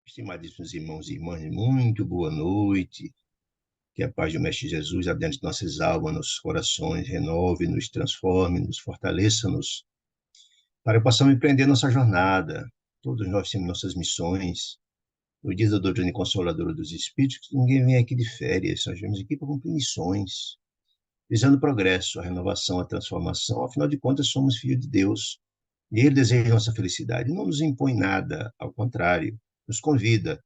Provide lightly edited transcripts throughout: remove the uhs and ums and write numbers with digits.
Estimadíssimos irmãos e irmãs, muito boa noite. Que a paz do Mestre Jesus adentre nossas almas, nossos corações, renove, nos transforme, nos fortaleça-nos, para que possamos empreender nossa jornada. Todos nós temos nossas missões. No dia da doutrina consoladora dos Espíritos, ninguém vem aqui de férias, nós viemos aqui para cumprir missões, visando o progresso, a renovação, a transformação. Afinal de contas, somos filhos de Deus e Ele deseja nossa felicidade. Não nos impõe nada, ao contrário, nos convida,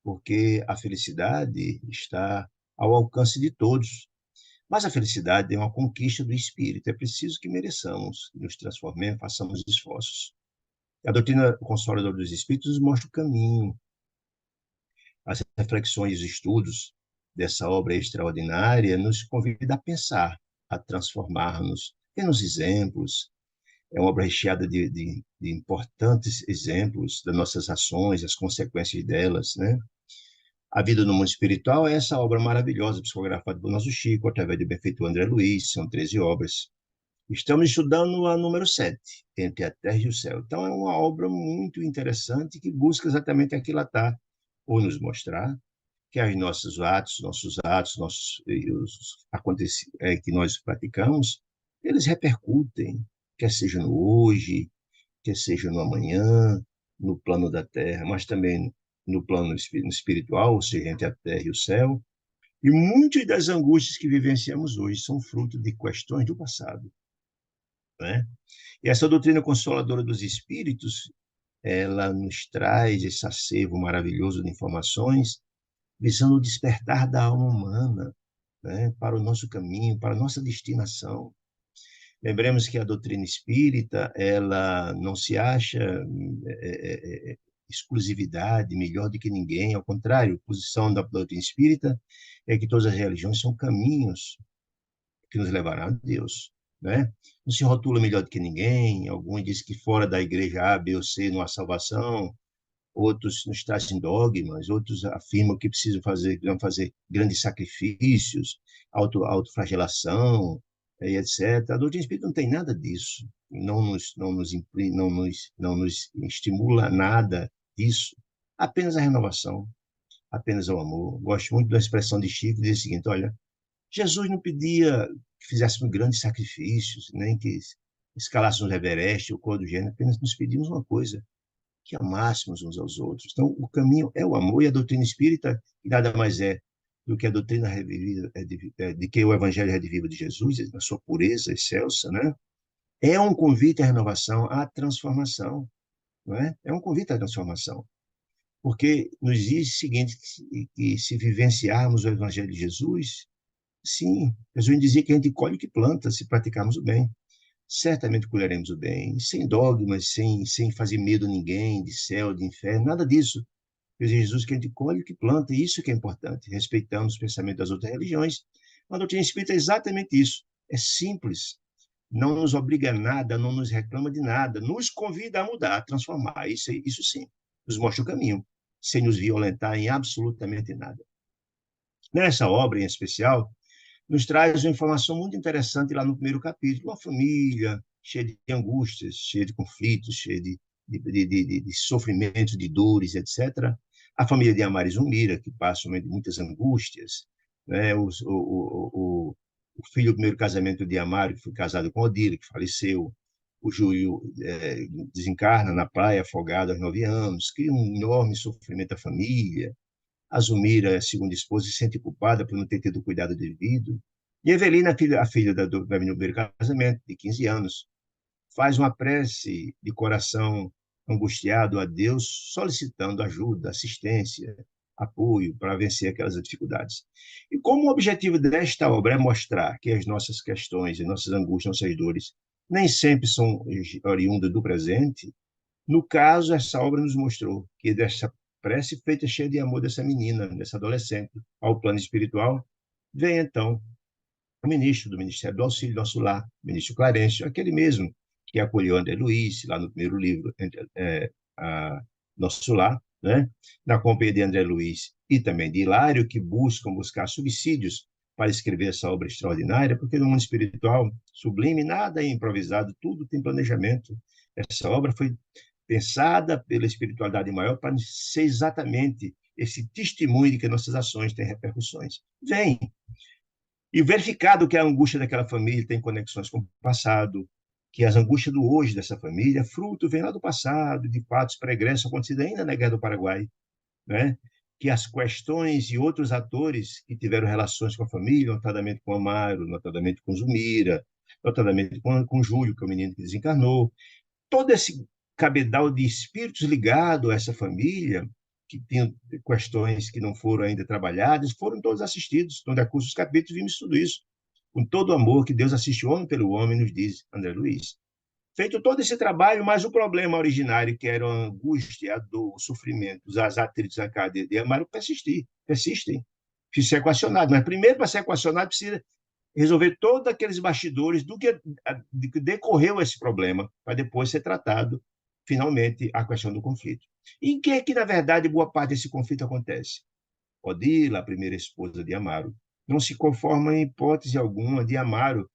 porque a felicidade está ao alcance de todos. Mas a felicidade é uma conquista do espírito. É preciso que mereçamos, nos transformemos, façamos esforços. A doutrina consoladora dos espíritos nos mostra o caminho. As reflexões e os estudos dessa obra extraordinária nos convida a pensar, a transformar-nos. Temos exemplos. É uma obra recheada de importantes exemplos das nossas ações, as consequências delas, né? A Vida no Mundo Espiritual é essa obra maravilhosa, psicografada por nosso Chico, através do benfeitor André Luiz, são 13 obras. Estamos estudando a número 7, Entre a Terra e o Céu. Então, é uma obra muito interessante que busca exatamente aquilatar, ou nos mostrar, que os nossos atos, os que nós praticamos, eles repercutem, quer seja no hoje, quer seja no amanhã, no plano da Terra, mas também no plano espiritual, ou seja, entre a Terra e o céu. E muitas das angústias que vivenciamos hoje são fruto de questões do passado, né? E essa doutrina consoladora dos espíritos, ela nos traz esse acervo maravilhoso de informações, visando o despertar da alma humana, né, para o nosso caminho, para a nossa destinação. Lembremos que a doutrina espírita, ela não se acha exclusividade, melhor do que ninguém, ao contrário, a posição da doutrina espírita é que todas as religiões são caminhos que nos levarão a Deus, né? Não se rotula melhor do que ninguém, alguns dizem que fora da igreja A, B ou C não há salvação, outros nos trazem dogmas, outros afirmam que precisam fazer grandes sacrifícios, autoflagelação, e etc. A doutrina espírita não tem nada disso, não nos estimula nada disso, apenas a renovação, apenas o amor. Gosto muito da expressão de Chico, que diz o seguinte: olha, Jesus não pedia que fizéssemos grandes sacrifícios, nem que escalássemos o Everest ou coisa do gênero, apenas nos pedimos uma coisa: que amássemos uns aos outros. Então, o caminho é o amor, e a doutrina espírita, que nada mais é do que a doutrina revivida, de que o Evangelho redivivo de Jesus, na sua pureza excelsa, né? É um convite à renovação, à transformação, não é? É um convite à transformação, porque nos diz o seguinte, que se vivenciarmos o Evangelho de Jesus, sim, Jesus dizia que a gente colhe o que planta, se praticarmos o bem. Certamente colheremos o bem, sem dogmas, sem fazer medo a ninguém, de céu, de inferno, nada disso. Pois é Jesus que a gente colhe o que planta, e isso que é importante. Respeitamos o pensamento das outras religiões. A doutrina espírita é exatamente isso. É simples, não nos obriga a nada, não nos reclama de nada, nos convida a mudar, a transformar. Isso sim, nos mostra o caminho, sem nos violentar em absolutamente nada. Nessa obra em especial, nos traz uma informação muito interessante lá no primeiro capítulo. Uma família cheia de angústias, cheia de conflitos, cheia de sofrimentos, de dores, etc. A família de Amaro e Zumira, que passa muitas angústias, né? O filho do primeiro casamento de Amaro, que foi casado com Odile, que faleceu. O Júlio desencarna na praia, afogado aos 9 anos, cria um enorme sofrimento à família. A Zumira, a segunda esposa, se sente culpada por não ter tido cuidado devido. E Evelina, a filha do primeiro casamento, de 15 anos, faz uma prece de coração angustiado a Deus, solicitando ajuda, assistência, apoio para vencer aquelas dificuldades. E como o objetivo desta obra é mostrar que as nossas questões, as nossas angústias, nossas dores, nem sempre são oriundas do presente, no caso, essa obra nos mostrou que dessa prece feita cheia de amor dessa menina, dessa adolescente, ao plano espiritual, vem então o ministro do Ministério do Auxílio Nosso Lar, o ministro Clarencio, aquele mesmo que acolheu André Luiz, lá no primeiro livro, Nosso Lar, né? Na companhia de André Luiz e também de Hilário, que buscar subsídios para escrever essa obra extraordinária, porque no mundo espiritual sublime nada é improvisado, tudo tem planejamento. Essa obra foi pensada pela espiritualidade maior para ser exatamente esse testemunho de que nossas ações têm repercussões. Vem. E verificado que a angústia daquela família tem conexões com o passado, que as angústias do hoje dessa família, fruto vem lá do passado, de fatos pregressos acontecidos ainda na Guerra do Paraguai, né? Que as questões e outros atores que tiveram relações com a família, notadamente com Amaro, notadamente com Zumira, notadamente com Júlio, que é o menino que desencarnou, todo esse cabedal de espíritos ligado a essa família, que tinham questões que não foram ainda trabalhadas, foram todos assistidos. No decurso dos capítulos, vimos tudo isso. Com todo o amor que Deus assiste o homem pelo homem, nos diz André Luiz. Feito todo esse trabalho, mas o problema originário, que era a angústia, a dor, os sofrimentos, as atritos na cadeia de Amaro, persistem. Preciso ser equacionado. Mas primeiro, para ser equacionado, precisa resolver todos aqueles bastidores do que decorreu esse problema, para depois ser tratado, finalmente, a questão do conflito. E em que é que, na verdade, boa parte desse conflito acontece? Odila, a primeira esposa de Amaro, não se conforma em hipótese alguma de Amaro,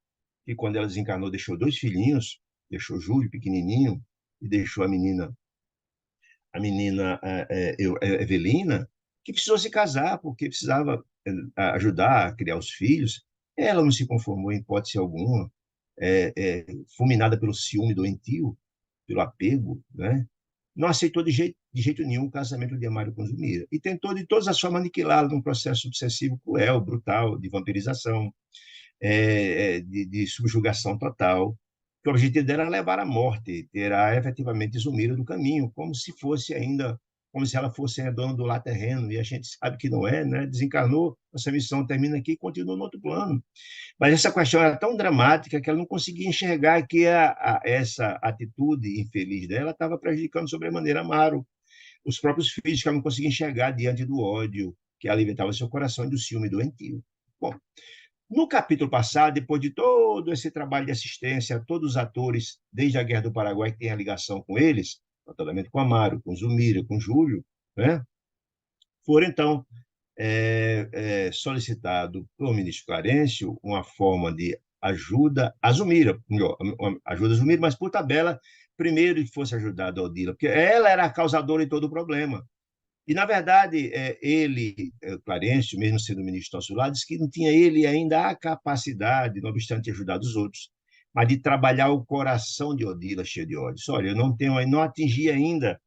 que quando ela desencarnou deixou 2 filhinhos, deixou Júlio pequenininho e deixou a menina Evelina, que precisou se casar porque precisava ajudar a criar os filhos. Ela não se conformou em hipótese alguma, fulminada pelo ciúme doentio, pelo apego, né? Não aceitou de jeito nenhum o casamento de Amário com Zumira e tentou de todas as formas aniquilá-lo num processo obsessivo cruel, brutal, de vampirização, de subjugação total, que o objetivo dela era levar à morte, terá efetivamente Zumira do caminho, como se fosse ainda, como se ela fosse a dona do lar terreno, e a gente sabe que não é, né? Desencarnou, essa missão termina aqui e continua no outro plano. Mas essa questão era tão dramática que ela não conseguia enxergar que essa atitude infeliz dela estava prejudicando sobremaneira Amaro, os próprios filhos, que ela não conseguia enxergar diante do ódio que alimentava seu coração e do ciúme doentio. Bom, no capítulo passado, depois de todo esse trabalho de assistência a todos os atores, desde a Guerra do Paraguai, que tem a ligação com eles, notadamente com Amaro, com Zumira, com Júlio, né? Foram, então, solicitado pelo ministro Clarencio uma forma de ajuda a Zumira, melhor, ajuda a Zumira, mas por tabela, primeiro que fosse ajudado a Odila, porque ela era a causadora de todo o problema. E, na verdade, ele, Clarencio, mesmo sendo ministro do nosso lado, disse que não tinha ele ainda a capacidade, não obstante ajudar os outros, mas de trabalhar o coração de Odila cheio de ódio. Olha, eu não atingi ainda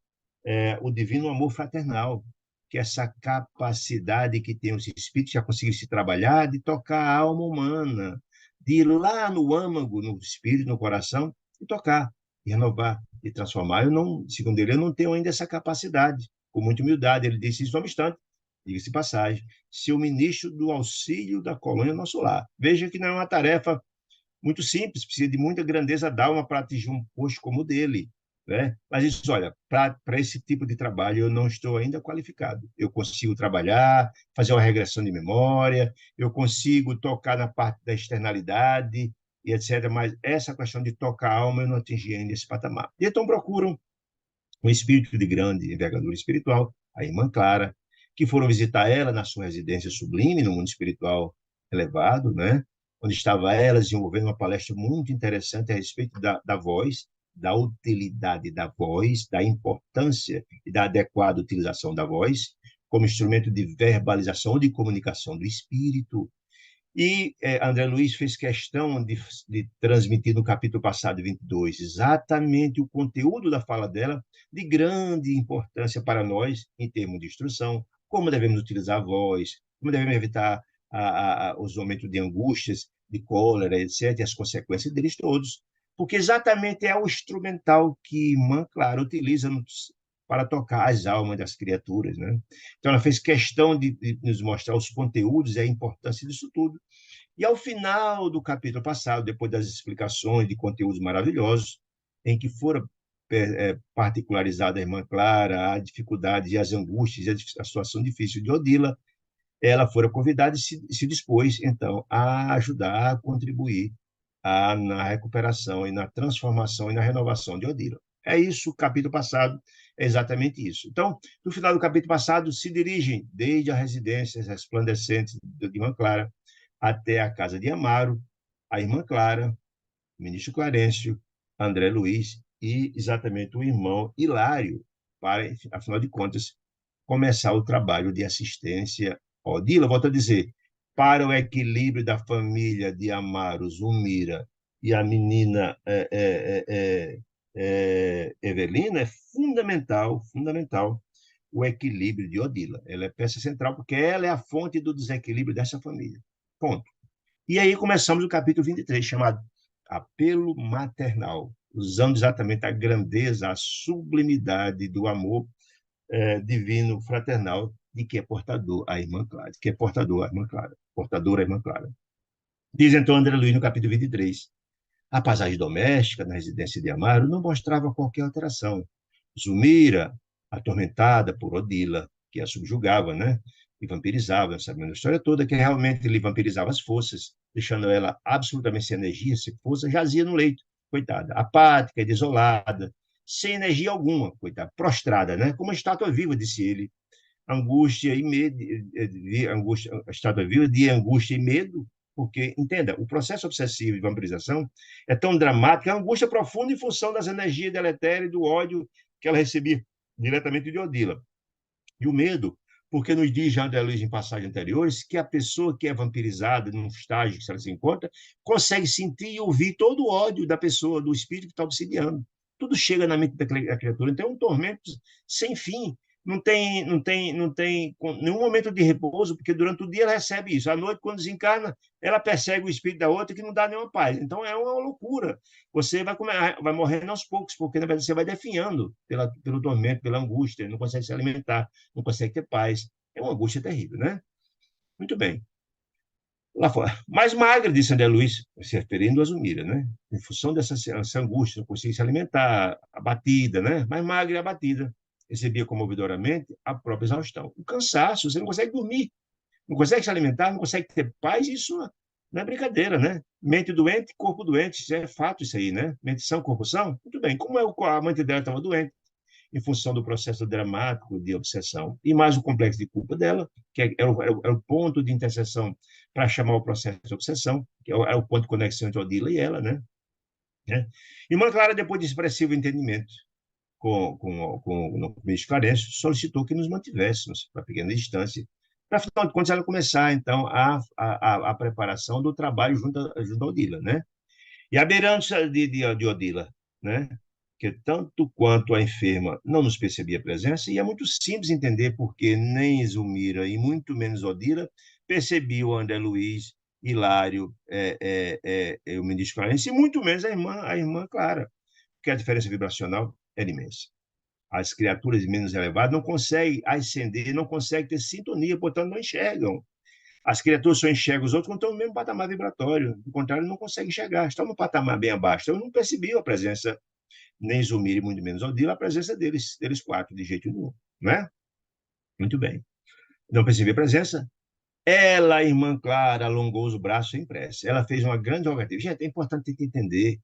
o divino amor fraternal, que é essa capacidade que tem os espíritos, já conseguiram se trabalhar, de tocar a alma humana, de ir lá no âmago, no espírito, no coração, e tocar, e renovar, e transformar. Eu não, segundo ele, eu não tenho ainda essa capacidade. Com muita humildade, ele disse isso, no obstante, diga-se passagem, ser o ministro do auxílio da colônia ao nosso lar. Veja que não é uma tarefa muito simples, precisa de muita grandeza d'alma para atingir um posto como o dele, né? Mas isso, olha, para esse tipo de trabalho eu não estou ainda qualificado. Eu consigo trabalhar, fazer uma regressão de memória, eu consigo tocar na parte da externalidade e etc. Mas essa questão de tocar a alma eu não atingi ainda esse patamar. E então procuram um espírito de grande envergadura espiritual, a irmã Clara, que foram visitar ela na sua residência sublime, no mundo espiritual elevado, né? Onde estava ela desenvolvendo uma palestra muito interessante a respeito da voz, da utilidade da voz, da importância e da adequada utilização da voz como instrumento de verbalização ou de comunicação do espírito. E André Luiz fez questão de transmitir no capítulo passado, 22, exatamente o conteúdo da fala dela, de grande importância para nós, em termos de instrução, como devemos utilizar a voz, como devemos evitar os momentos de angústias, de cólera, etc., e as consequências deles todos, porque exatamente é o instrumental que Irmã Clara utiliza para tocar as almas das criaturas, né? Então, ela fez questão de nos mostrar os conteúdos e a importância disso tudo. E ao final do capítulo passado, depois das explicações de conteúdos maravilhosos, em que fora particularizada a irmã Clara, a dificuldade e as angústias, a situação difícil de Odila, ela fora convidada e se dispôs, então, a ajudar, a contribuir na recuperação e na transformação e na renovação de Odila. É isso, o capítulo passado é exatamente isso. Então, no final do capítulo passado, se dirigem desde a residência resplandecente de Irmã Clara até a casa de Amaro, a Irmã Clara, o ministro Clarencio, André Luiz e exatamente o irmão Hilário, para, afinal de contas, começar o trabalho de assistência. Ó, Dila, volto a dizer, para o equilíbrio da família de Amaro, Zumira e a menina Evelina, é fundamental, fundamental o equilíbrio de Odila. Ela é peça central porque ela é a fonte do desequilíbrio dessa família. Ponto. E aí começamos o capítulo 23, chamado Apelo Maternal, usando exatamente a grandeza, a sublimidade do amor divino fraternal de que é portador a irmã Clara, que é portador a irmã Clara, portadora a irmã Clara. Diz então André Luiz no capítulo 23, a paisagem doméstica na residência de Amaro não mostrava qualquer alteração. Zumira, atormentada por Odila, que a subjugava, né? E vampirizava, sabendo a história toda, que realmente lhe vampirizava as forças, deixando ela absolutamente sem energia, sem força, jazia no leito, coitada, apática e desolada, sem energia alguma, coitada, prostrada, né? Como uma estátua viva, disse ele. Angústia e medo, angústia, estátua viva de angústia e medo, porque, entenda, o processo obsessivo de vampirização é tão dramático, é uma angústia profunda em função das energias deletérias e do ódio que ela recebia diretamente de Odila. E o medo, porque nos diz Jean de Luiz em passagens anteriores que a pessoa que é vampirizada num estágio que ela se encontra consegue sentir e ouvir todo o ódio da pessoa, do espírito que está obsidiando. Tudo chega na mente da criatura. Então é um tormento sem fim. Não tem nenhum momento de repouso, porque durante o dia ela recebe isso. À noite, quando desencarna, ela persegue o espírito da outra que não dá nenhuma paz. Então é uma loucura. Você vai morrendo aos poucos, porque na verdade você vai definhando pelo tormento, pela angústia, não consegue se alimentar, não consegue ter paz. É uma angústia terrível, né? Muito bem. Lá fora. Mais magra, disse André Luiz, se referindo a Zumira, né? Em função dessa angústia, não conseguia se alimentar, abatida, né? Mais magra e abatida. Recebia comovedoramente a própria exaustão. O cansaço, você não consegue dormir, não consegue se alimentar, não consegue ter paz, isso não é brincadeira, né? Mente doente, corpo doente, isso é fato isso aí, né? Mente sã, corpo são? Muito bem. Como a mente dela estava doente, em função do processo dramático de obsessão, e mais o complexo de culpa dela, que era o ponto de interseção para chamar o processo de obsessão, que é o ponto de conexão entre Odila e ela, né? Irmã Clara, depois de expressivo entendimento com o ministro Clarencio, solicitou que nos mantivéssemos para pequena distância, para, afinal de contas, ela começar, então, a preparação do trabalho junto a Odila, né? E a beirante de Odila, né? Que tanto quanto a enferma não nos percebia a presença, e é muito simples entender porque nem Zulmira e muito menos Odila percebiam André Luiz, Hilário, o ministro Clarence, e muito menos a irmã Clara, porque a diferença vibracional é imensa. As criaturas menos elevadas não conseguem ascender, não conseguem ter sintonia, portanto, não enxergam. As criaturas só enxergam os outros quando estão no mesmo patamar vibratório. Do contrário, não conseguem enxergar. Estão no patamar bem abaixo. Eu não percebi a presença, nem Zumir e muito menos Odila, a presença deles quatro, de jeito nenhum. Né? Muito bem. Não percebi a presença. Ela, a irmã Clara, alongou os braços sem pressa. Ela fez uma grande rogativa. Gente, é importante entender,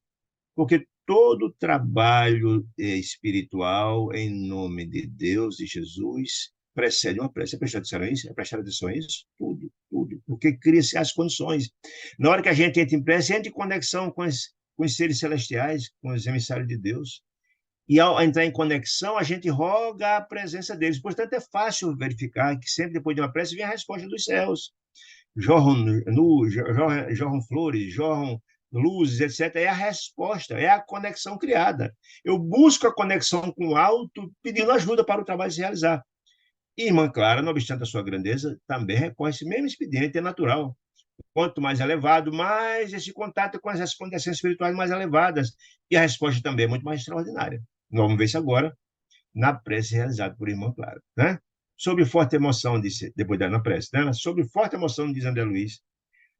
porque todo trabalho espiritual, em nome de Deus e Jesus, precede uma prece. Prestar atenção a isso? Tudo, tudo. Porque cria-se as condições. Na hora que a gente entra em prece, entra em conexão com os seres celestiais, com os emissários de Deus. E ao entrar em conexão, a gente roga a presença deles. Portanto, é fácil verificar que sempre depois de uma prece vem a resposta dos céus. Jorram flores, jorram luzes, etc. É a resposta, é a conexão criada. Eu busco a conexão com o alto, pedindo ajuda para o trabalho se realizar. E irmã Clara, não obstante a sua grandeza, também recorre a esse mesmo expediente, é natural. Quanto mais elevado, mais esse contato com as condições espirituais mais elevadas. E a resposta também é muito mais extraordinária. Vamos ver isso agora na prece realizada por irmã Clara. Né? Sobre forte emoção, disse, depois da na prece, né? Sobre forte emoção, diz André Luiz,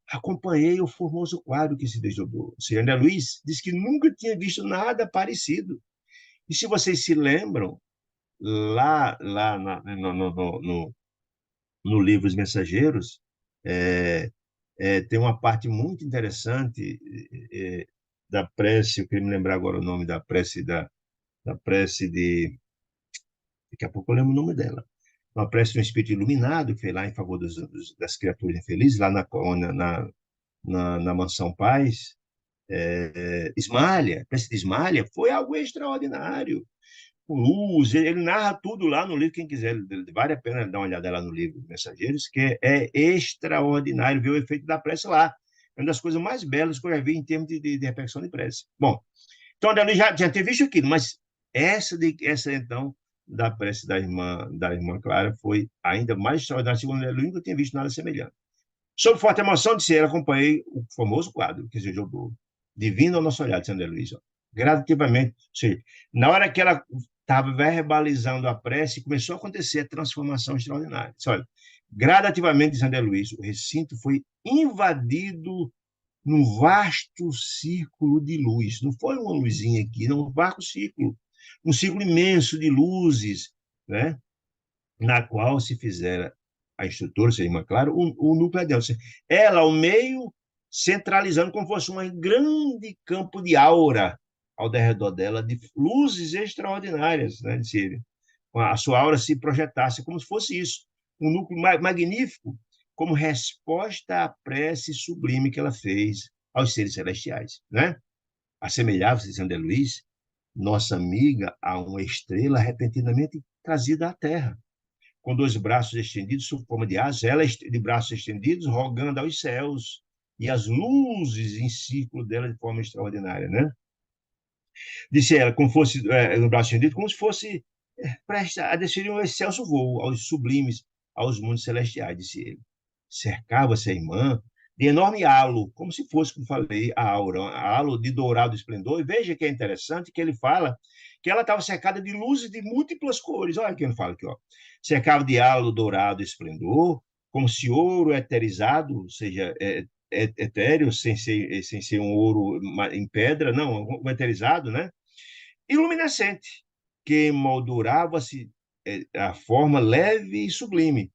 acompanhei o formoso quadro que se desdobrou. O senhor André Luiz disse que nunca tinha visto nada parecido. E se vocês se lembram, lá no livro Os Mensageiros, é, tem uma parte muito interessante da prece, eu queria me lembrar agora o nome da prece de. Daqui a pouco eu lembro o nome dela. Uma prece de um espírito iluminado que fez lá em favor das criaturas infelizes, lá na Mansão Paz. Ismália, a prece de Ismália foi algo extraordinário. Com luz, ele narra tudo lá no livro, quem quiser, vale a pena dar uma olhada lá no livro Mensageiros, que é extraordinário ver o efeito da prece lá. É uma das coisas mais belas que eu já vi em termos de repetição de prece. Bom, então, Adelo já tinha visto aquilo, mas essa então, da prece da irmã Clara, foi ainda mais extraordinária, segundo eu nunca tinha visto nada semelhante. Sob forte emoção, disse ele, acompanhei o famoso quadro que se jogou, Divino ao Nosso Olhar, de Sandra Luiz. Gradativamente, ou seja, na hora que ela estava verbalizando a prece, começou a acontecer a transformação extraordinária. Disse, olha, gradativamente, de André Luiz, o recinto foi invadido num vasto círculo de luz. Não foi uma luzinha aqui, não, um vasto círculo. Um círculo imenso de luzes, né? Na qual se fizera a instrutora, seria uma claro, o núcleo dela. Ela, ao meio, centralizando como fosse um grande campo de aura ao redor dela, de luzes extraordinárias, né? A sua aura se projetasse como se fosse isso. Um núcleo magnífico, como resposta à prece sublime que ela fez aos seres celestiais, né? Assemelhava-se, de André Luiz, nossa amiga, a uma estrela repentinamente trazida à Terra, com dois braços estendidos, sob forma de asas, ela de braços estendidos, rogando aos céus, e as luzes em círculo dela de forma extraordinária, né? Disse ela, como fosse no braço estendido, como se fosse presta a descer um excelso voo aos sublimes, aos mundos celestiais, disse ele. Cercava-se a irmã de enorme halo, como se fosse, como falei, a aura, a halo de dourado esplendor. E veja que é interessante que ele fala que ela estava cercada de luzes de múltiplas cores. Olha o que ele fala aqui, ó. Cercava de halo dourado esplendor, como se ouro eterizado, ou seja, etéreo, sem ser um ouro em pedra, não, um eterizado, né? Iluminescente, que moldurava-se a forma leve e sublime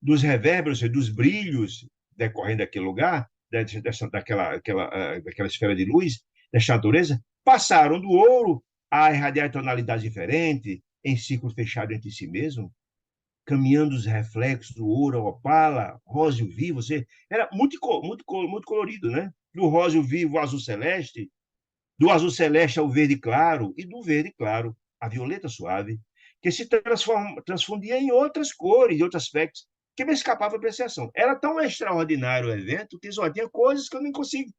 dos reverberos, dos brilhos decorrendo daquele lugar, daquela esfera de luz, desta natureza, passaram do ouro a irradiar tonalidades diferentes, em círculo fechado entre si mesmo, caminhando os reflexos do ouro ao opala, róseo vivo, era muito colorido, né? Do róseo vivo ao azul celeste, do azul celeste ao verde claro e do verde claro à violeta suave, que se transfundia em outras cores, em outros aspectos, que me escapava a apreciação. Era tão extraordinário o evento que só tinha coisas que eu não consigo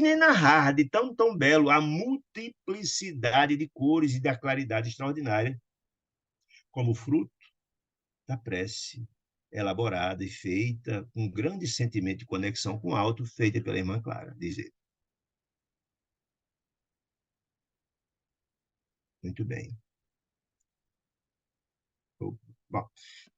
nem narrar, de tão belo, a multiplicidade de cores e da claridade extraordinária, como fruto da prece elaborada e feita com um grande sentimento de conexão com o alto, feita pela irmã Clara, diz ele. Muito bem. Bom,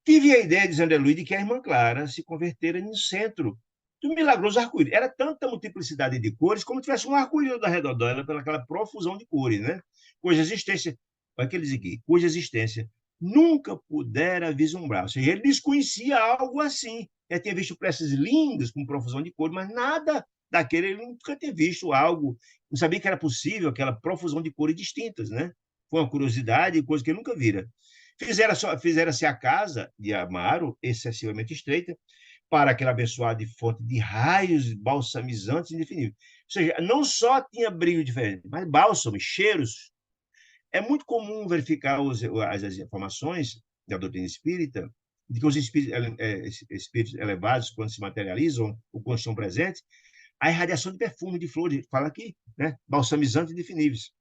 tive a ideia, diz André Luiz, de que a irmã Clara se convertera no centro do milagroso arco-íris. Era tanta multiplicidade de cores, como se tivesse um arco-íris ao redor dela, pelaquela profusão de cores, né? Cuja existência, olha o que ele diz aqui, cuja existência nunca pudera vislumbrar. Ou seja, ele desconhecia algo assim. Ele tinha visto preces lindas, com profusão de cores, mas nada daquele, ele nunca tinha visto algo, não sabia que era possível aquela profusão de cores distintas, né? Foi uma curiosidade, coisa que ele nunca vira. Fizeram-se a casa de Amaro, excessivamente estreita, para aquela abençoada fonte de raios balsamizantes indefiníveis. Ou seja, não só tinha brilho diferente, mas bálsamos, cheiros. É muito comum verificar as informações da doutrina espírita, de que os espíritos elevados, quando se materializam ou quando estão presentes, a irradiação de perfume, de flores, fala aqui, né? Balsamizantes indefiníveis.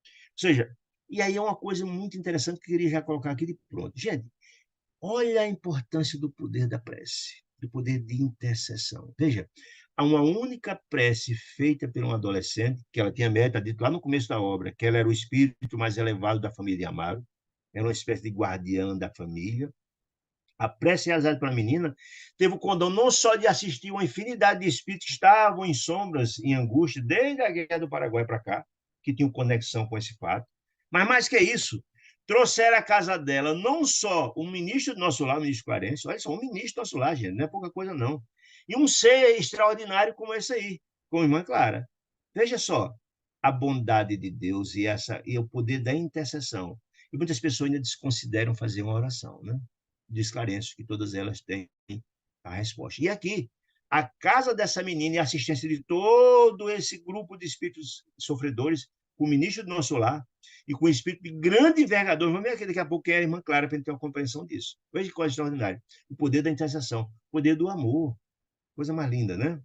Ou seja, e aí é uma coisa muito interessante que eu queria já colocar aqui de pronto. Gente, olha a importância do poder da prece, do poder de intercessão. Veja, há uma única prece feita por um adolescente, que ela tinha meta, dito lá no começo da obra, que ela era o espírito mais elevado da família de Amaro, era uma espécie de guardiã da família. A prece realizada pela menina teve o condão não só de assistir uma infinidade de espíritos que estavam em sombras, em angústia, desde a Guerra do Paraguai para cá, que tinham conexão com esse fato, mas mais que isso, trouxeram à casa dela não só um ministro do nosso lar, o ministro Clarence, olha só, um ministro do nosso lar, gente, não é pouca coisa não, e um ser extraordinário como esse aí, com a irmã Clara. Veja só, a bondade de Deus e o poder da intercessão. E muitas pessoas ainda desconsideram fazer uma oração, né? De esclareço que todas elas têm a resposta. E aqui, a casa dessa menina e a assistência de todo esse grupo de espíritos sofredores, com o ministro do nosso lar e com o espírito de grande envergadura. Vamos ver aqui daqui a pouco quem é a irmã Clara, para a gente ter uma compreensão disso. Veja que coisa extraordinária. O poder da intercessão, o poder do amor. Coisa mais linda, né?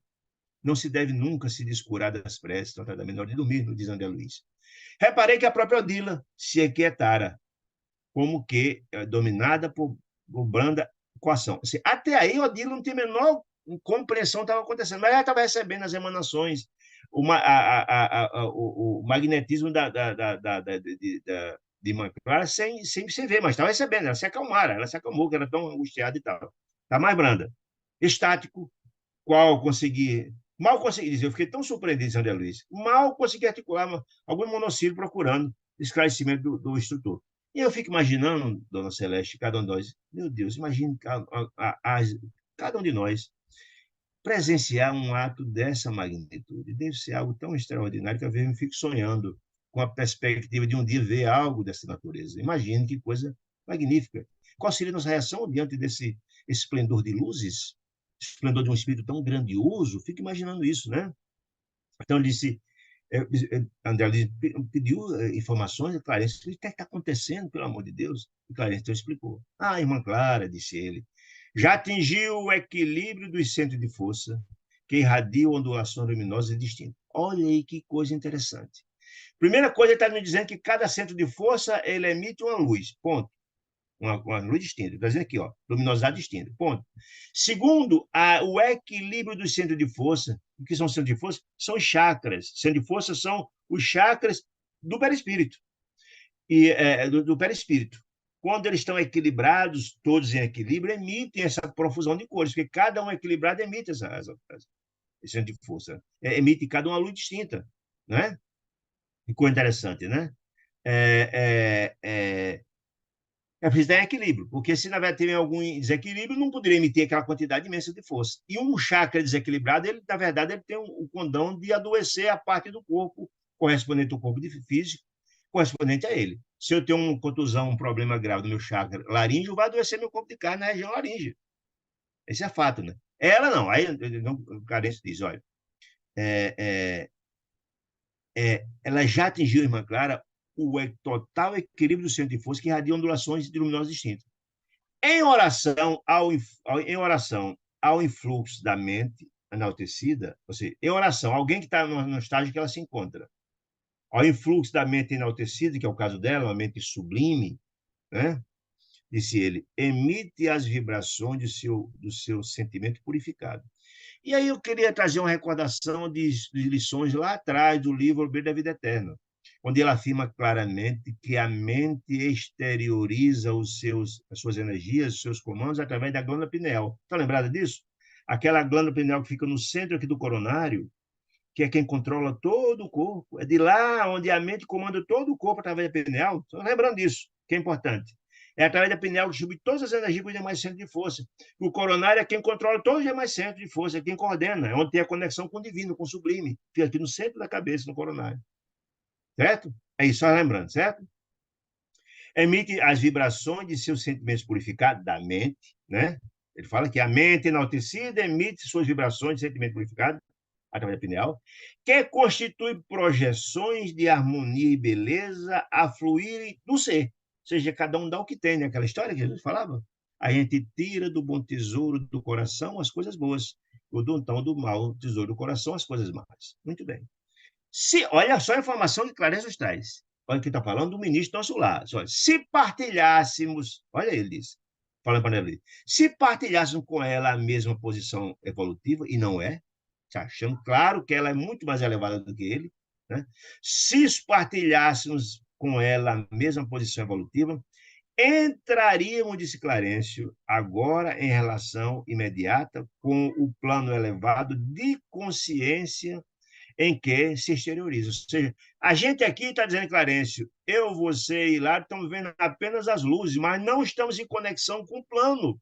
Não se deve nunca se descurar das preces, tratar da menor de dormir, diz André Luiz. Reparei que a própria Odila se aquietara, como que dominada por branda coação. Assim, até aí, Odila não tem a menor compreensão do que estava acontecendo, mas ela estava recebendo as emanações, o magnetismo de Mãe Clara sem ver, mas estava recebendo, ela se acalmou, que era tão angustiada e tal. Está mais branda. Estático, mal consegui dizer, eu fiquei tão surpreendido, André Luiz, mal consegui articular algum monossílabo procurando esclarecimento do instrutor. E eu fico imaginando, dona Celeste, cada um de nós, meu Deus, imagine cada um de nós presenciar um ato dessa magnitude. Deve ser algo tão extraordinário que às vezes eu fico sonhando com a perspectiva de um dia ver algo dessa natureza. Imagine que coisa magnífica. Qual seria a nossa reação diante desse esplendor de luzes? Esplendor de um espírito tão grandioso? Fico imaginando isso, né? Então, ele disse, André pediu informações, e Clarence, o que está acontecendo, pelo amor de Deus? E Clarence então explicou. Ah, irmã Clara, disse ele, já atingiu o equilíbrio dos centros de força que irradiam ondulações luminosas e distintas. Olha aí que coisa interessante. Primeira coisa, ele está me dizendo que cada centro de força ele emite uma luz, ponto. Uma luz distinta. Está dizendo aqui, ó, luminosidade distinta, ponto. Segundo, o equilíbrio do centro de força. O que são centros de força? São chakras. Centro de força são os chakras do perispírito. Do perispírito. Quando eles estão equilibrados, todos em equilíbrio, emitem essa profusão de cores, porque cada um equilibrado emite esse centro de força. Emite cada uma luz distinta, né? Que coisa interessante, né? É preciso ter equilíbrio, porque se na verdade tem algum desequilíbrio, não poderia emitir aquela quantidade imensa de força. E um chakra desequilibrado, ele, na verdade, ele tem o condão de adoecer a parte do corpo correspondente ao corpo físico, correspondente a ele. Se eu tenho uma contusão, um problema grave no meu chakra laríngeo, vai adoecer meu corpo de carne na região laríngea. Esse é fato, né? Ela não. Aí o Carência diz, olha, ela já atingiu, irmã Clara, o total equilíbrio do centro de força que irradia ondulações de luminosas distintas. Em oração ao influxo da mente enaltecida, ou seja, em oração, alguém que está no estágio que ela se encontra, ao influxo da mente enaltecida, que é o caso dela, uma mente sublime, né? Disse ele, emite as vibrações do seu sentimento purificado. E aí eu queria trazer uma recordação de lições lá atrás do livro O Brilho da Vida Eterna, onde ele afirma claramente que a mente exterioriza as suas energias, os seus comandos, através da glândula pineal. Está lembrada disso? Aquela glândula pineal que fica no centro aqui do coronário, que é quem controla todo o corpo. É de lá onde a mente comanda todo o corpo através da pineal. Estão lembrando disso, que é importante. É através da pineal que distribui todas as energias para os demais centros de força. O coronário é quem controla todos os demais centros de força, é quem coordena, é onde tem a conexão com o divino, com o sublime. Fica aqui no centro da cabeça, no coronário. Certo? É isso, só lembrando, certo? Emite as vibrações de seus sentimentos purificados da mente, né? Ele fala que a mente enaltecida emite suas vibrações de sentimento purificado através da pineal, que constitui projeções de harmonia e beleza a fluírem do ser. Ou seja, cada um dá o que tem, né? Aquela história que Jesus falava. A gente tira do bom tesouro do coração as coisas boas, ou então do mau tesouro do coração as coisas más. Muito bem. Olha só a informação que Clarence nos traz. Olha que está falando do ministro nosso lar. Se partilhássemos, olha ele diz, falando para ele, se partilhássemos com ela a mesma posição evolutiva, e não é, achando claro que ela é muito mais elevada do que ele, né? Se partilhássemos com ela a mesma posição evolutiva, entraríamos, disse Clarencio, agora em relação imediata com o plano elevado de consciência em que se exterioriza. Ou seja, a gente aqui está dizendo, Clarencio, eu, você e lá estamos vendo apenas as luzes, mas não estamos em conexão com o plano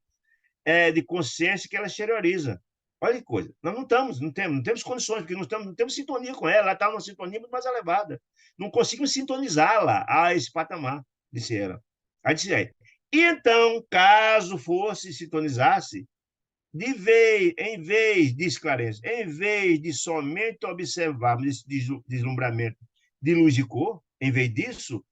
de consciência que ela exterioriza. Olha que coisa. Nós não temos condições, porque não temos sintonia com ela. Ela está numa sintonia muito mais elevada. Não conseguimos sintonizá-la a esse patamar, disse ela. Aí disse aí. E então, caso fosse, sintonizasse, diz Clarence, em vez de somente observarmos esse deslumbramento de luz e cor, em vez disso,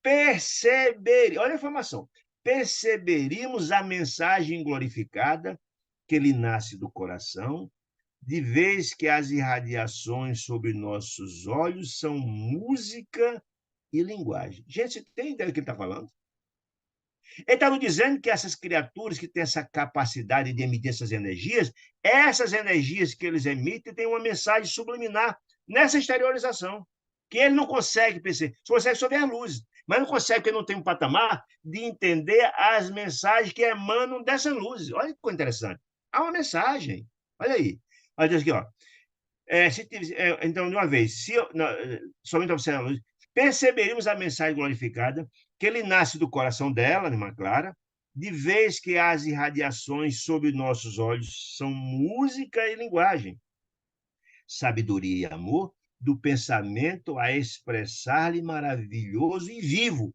olha a informação, perceberíamos a mensagem glorificada que lhe nasce do coração, de vez que as irradiações sobre nossos olhos são música e linguagem. Gente, você tem ideia do que ele está falando? Ele está nos dizendo que essas criaturas que têm essa capacidade de emitir essas energias que eles emitem têm uma mensagem subliminar nessa exteriorização, que ele não consegue perceber. Só consegue só ver a luz, mas não consegue, porque não tem um patamar de entender as mensagens que emanam dessas luzes. Olha que coisa interessante. Há uma mensagem. Olha aí. Olha aqui, ó. Então, de uma vez, somente observando a luz, perceberíamos a mensagem glorificada que ele nasce do coração dela, irmã Clara, de vez que as irradiações sob nossos olhos são música e linguagem, sabedoria e amor do pensamento a expressar-lhe maravilhoso e vivo.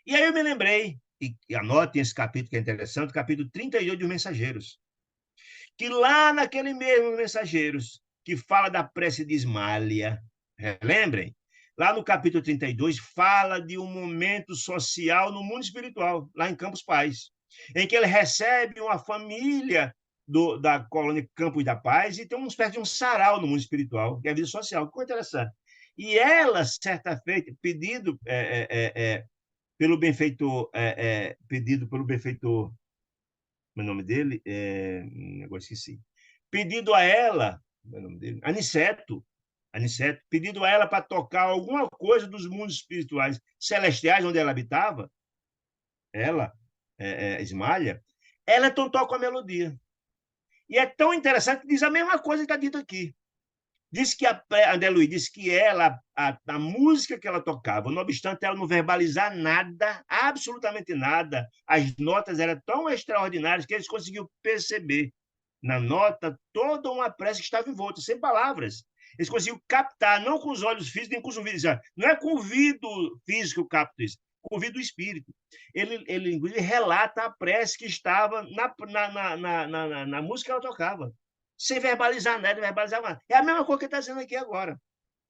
E aí eu me lembrei, e anotem esse capítulo que é interessante, o capítulo 38 dos Mensageiros, que lá naquele mesmo Mensageiros, que fala da prece de Ismália, lembrem? Lá no capítulo 32, fala de um momento social no mundo espiritual, lá em Campos Pais, em que ele recebe uma família da colônia Campos da Paz e tem uma espécie de um sarau no mundo espiritual, que é a vida social. Que coisa interessante. E ela, certa feita, pelo benfeitor, pedido pelo benfeitor, o nome dele, agora esqueci, pedido a ela, o nome dele, Aniceto, pedindo a ela para tocar alguma coisa dos mundos espirituais celestiais onde ela habitava, ela, Ismália, ela então toca a melodia. E é tão interessante que diz a mesma coisa que está dito aqui. Diz que André Luiz disse que ela, a música que ela tocava, não obstante ela não verbalizar nada, absolutamente nada, as notas eram tão extraordinárias que eles conseguiram perceber na nota toda uma prece que estava envolta, sem palavras. Eles conseguiram captar, não com os olhos físicos, nem com os ouvidos. Não é com o ouvido físico que capta isso, com o ouvido do espírito. Ele relata a prece que estava na música que ela tocava, sem verbalizar nada, verbalizar nada. É a mesma coisa que ele está dizendo aqui agora.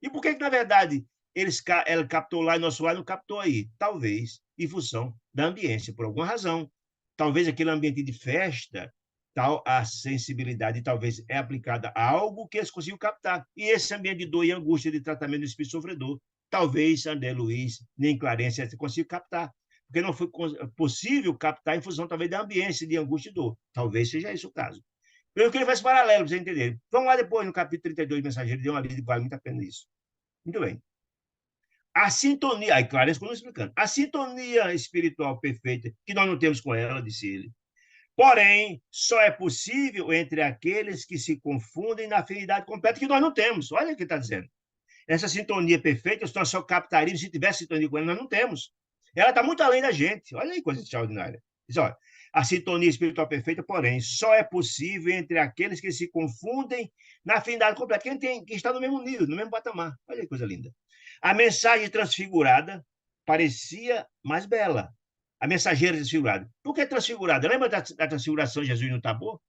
E por que na verdade, ela captou lá em nosso ar e não captou aí? Talvez em função da ambiência, por alguma razão. Talvez aquele ambiente de festa, tal a sensibilidade talvez é aplicada a algo que eles conseguiram captar. E esse ambiente de dor e angústia de tratamento do espírito sofredor, talvez André Luiz, nem Clarence consigam captar. Porque não foi possível captar em função talvez da ambiência de angústia e dor. Talvez seja esse o caso. Eu queria fazer paralelo para vocês entenderem. Vamos lá depois, no capítulo 32, Mensageiro, deu uma lida que vale muito a pena isso. Muito bem. A sintonia, aí Clarence continua explicando, a sintonia espiritual perfeita que nós não temos com ela, disse ele, porém, só é possível entre aqueles que se confundem na afinidade completa que nós não temos. Olha o que está dizendo. Essa sintonia perfeita, nós só captaríamos se tivesse sintonia com ela, nós não temos. Ela está muito além da gente. Olha aí, coisa extraordinária. Diz, olha, a sintonia espiritual perfeita, porém, só é possível entre aqueles que se confundem na afinidade completa. Quem está no mesmo nível, no mesmo patamar. Olha que coisa linda. A mensagem transfigurada parecia mais bela. A mensageira transfigurada. Por que transfigurada? Lembra da transfiguração de Jesus no Tabor?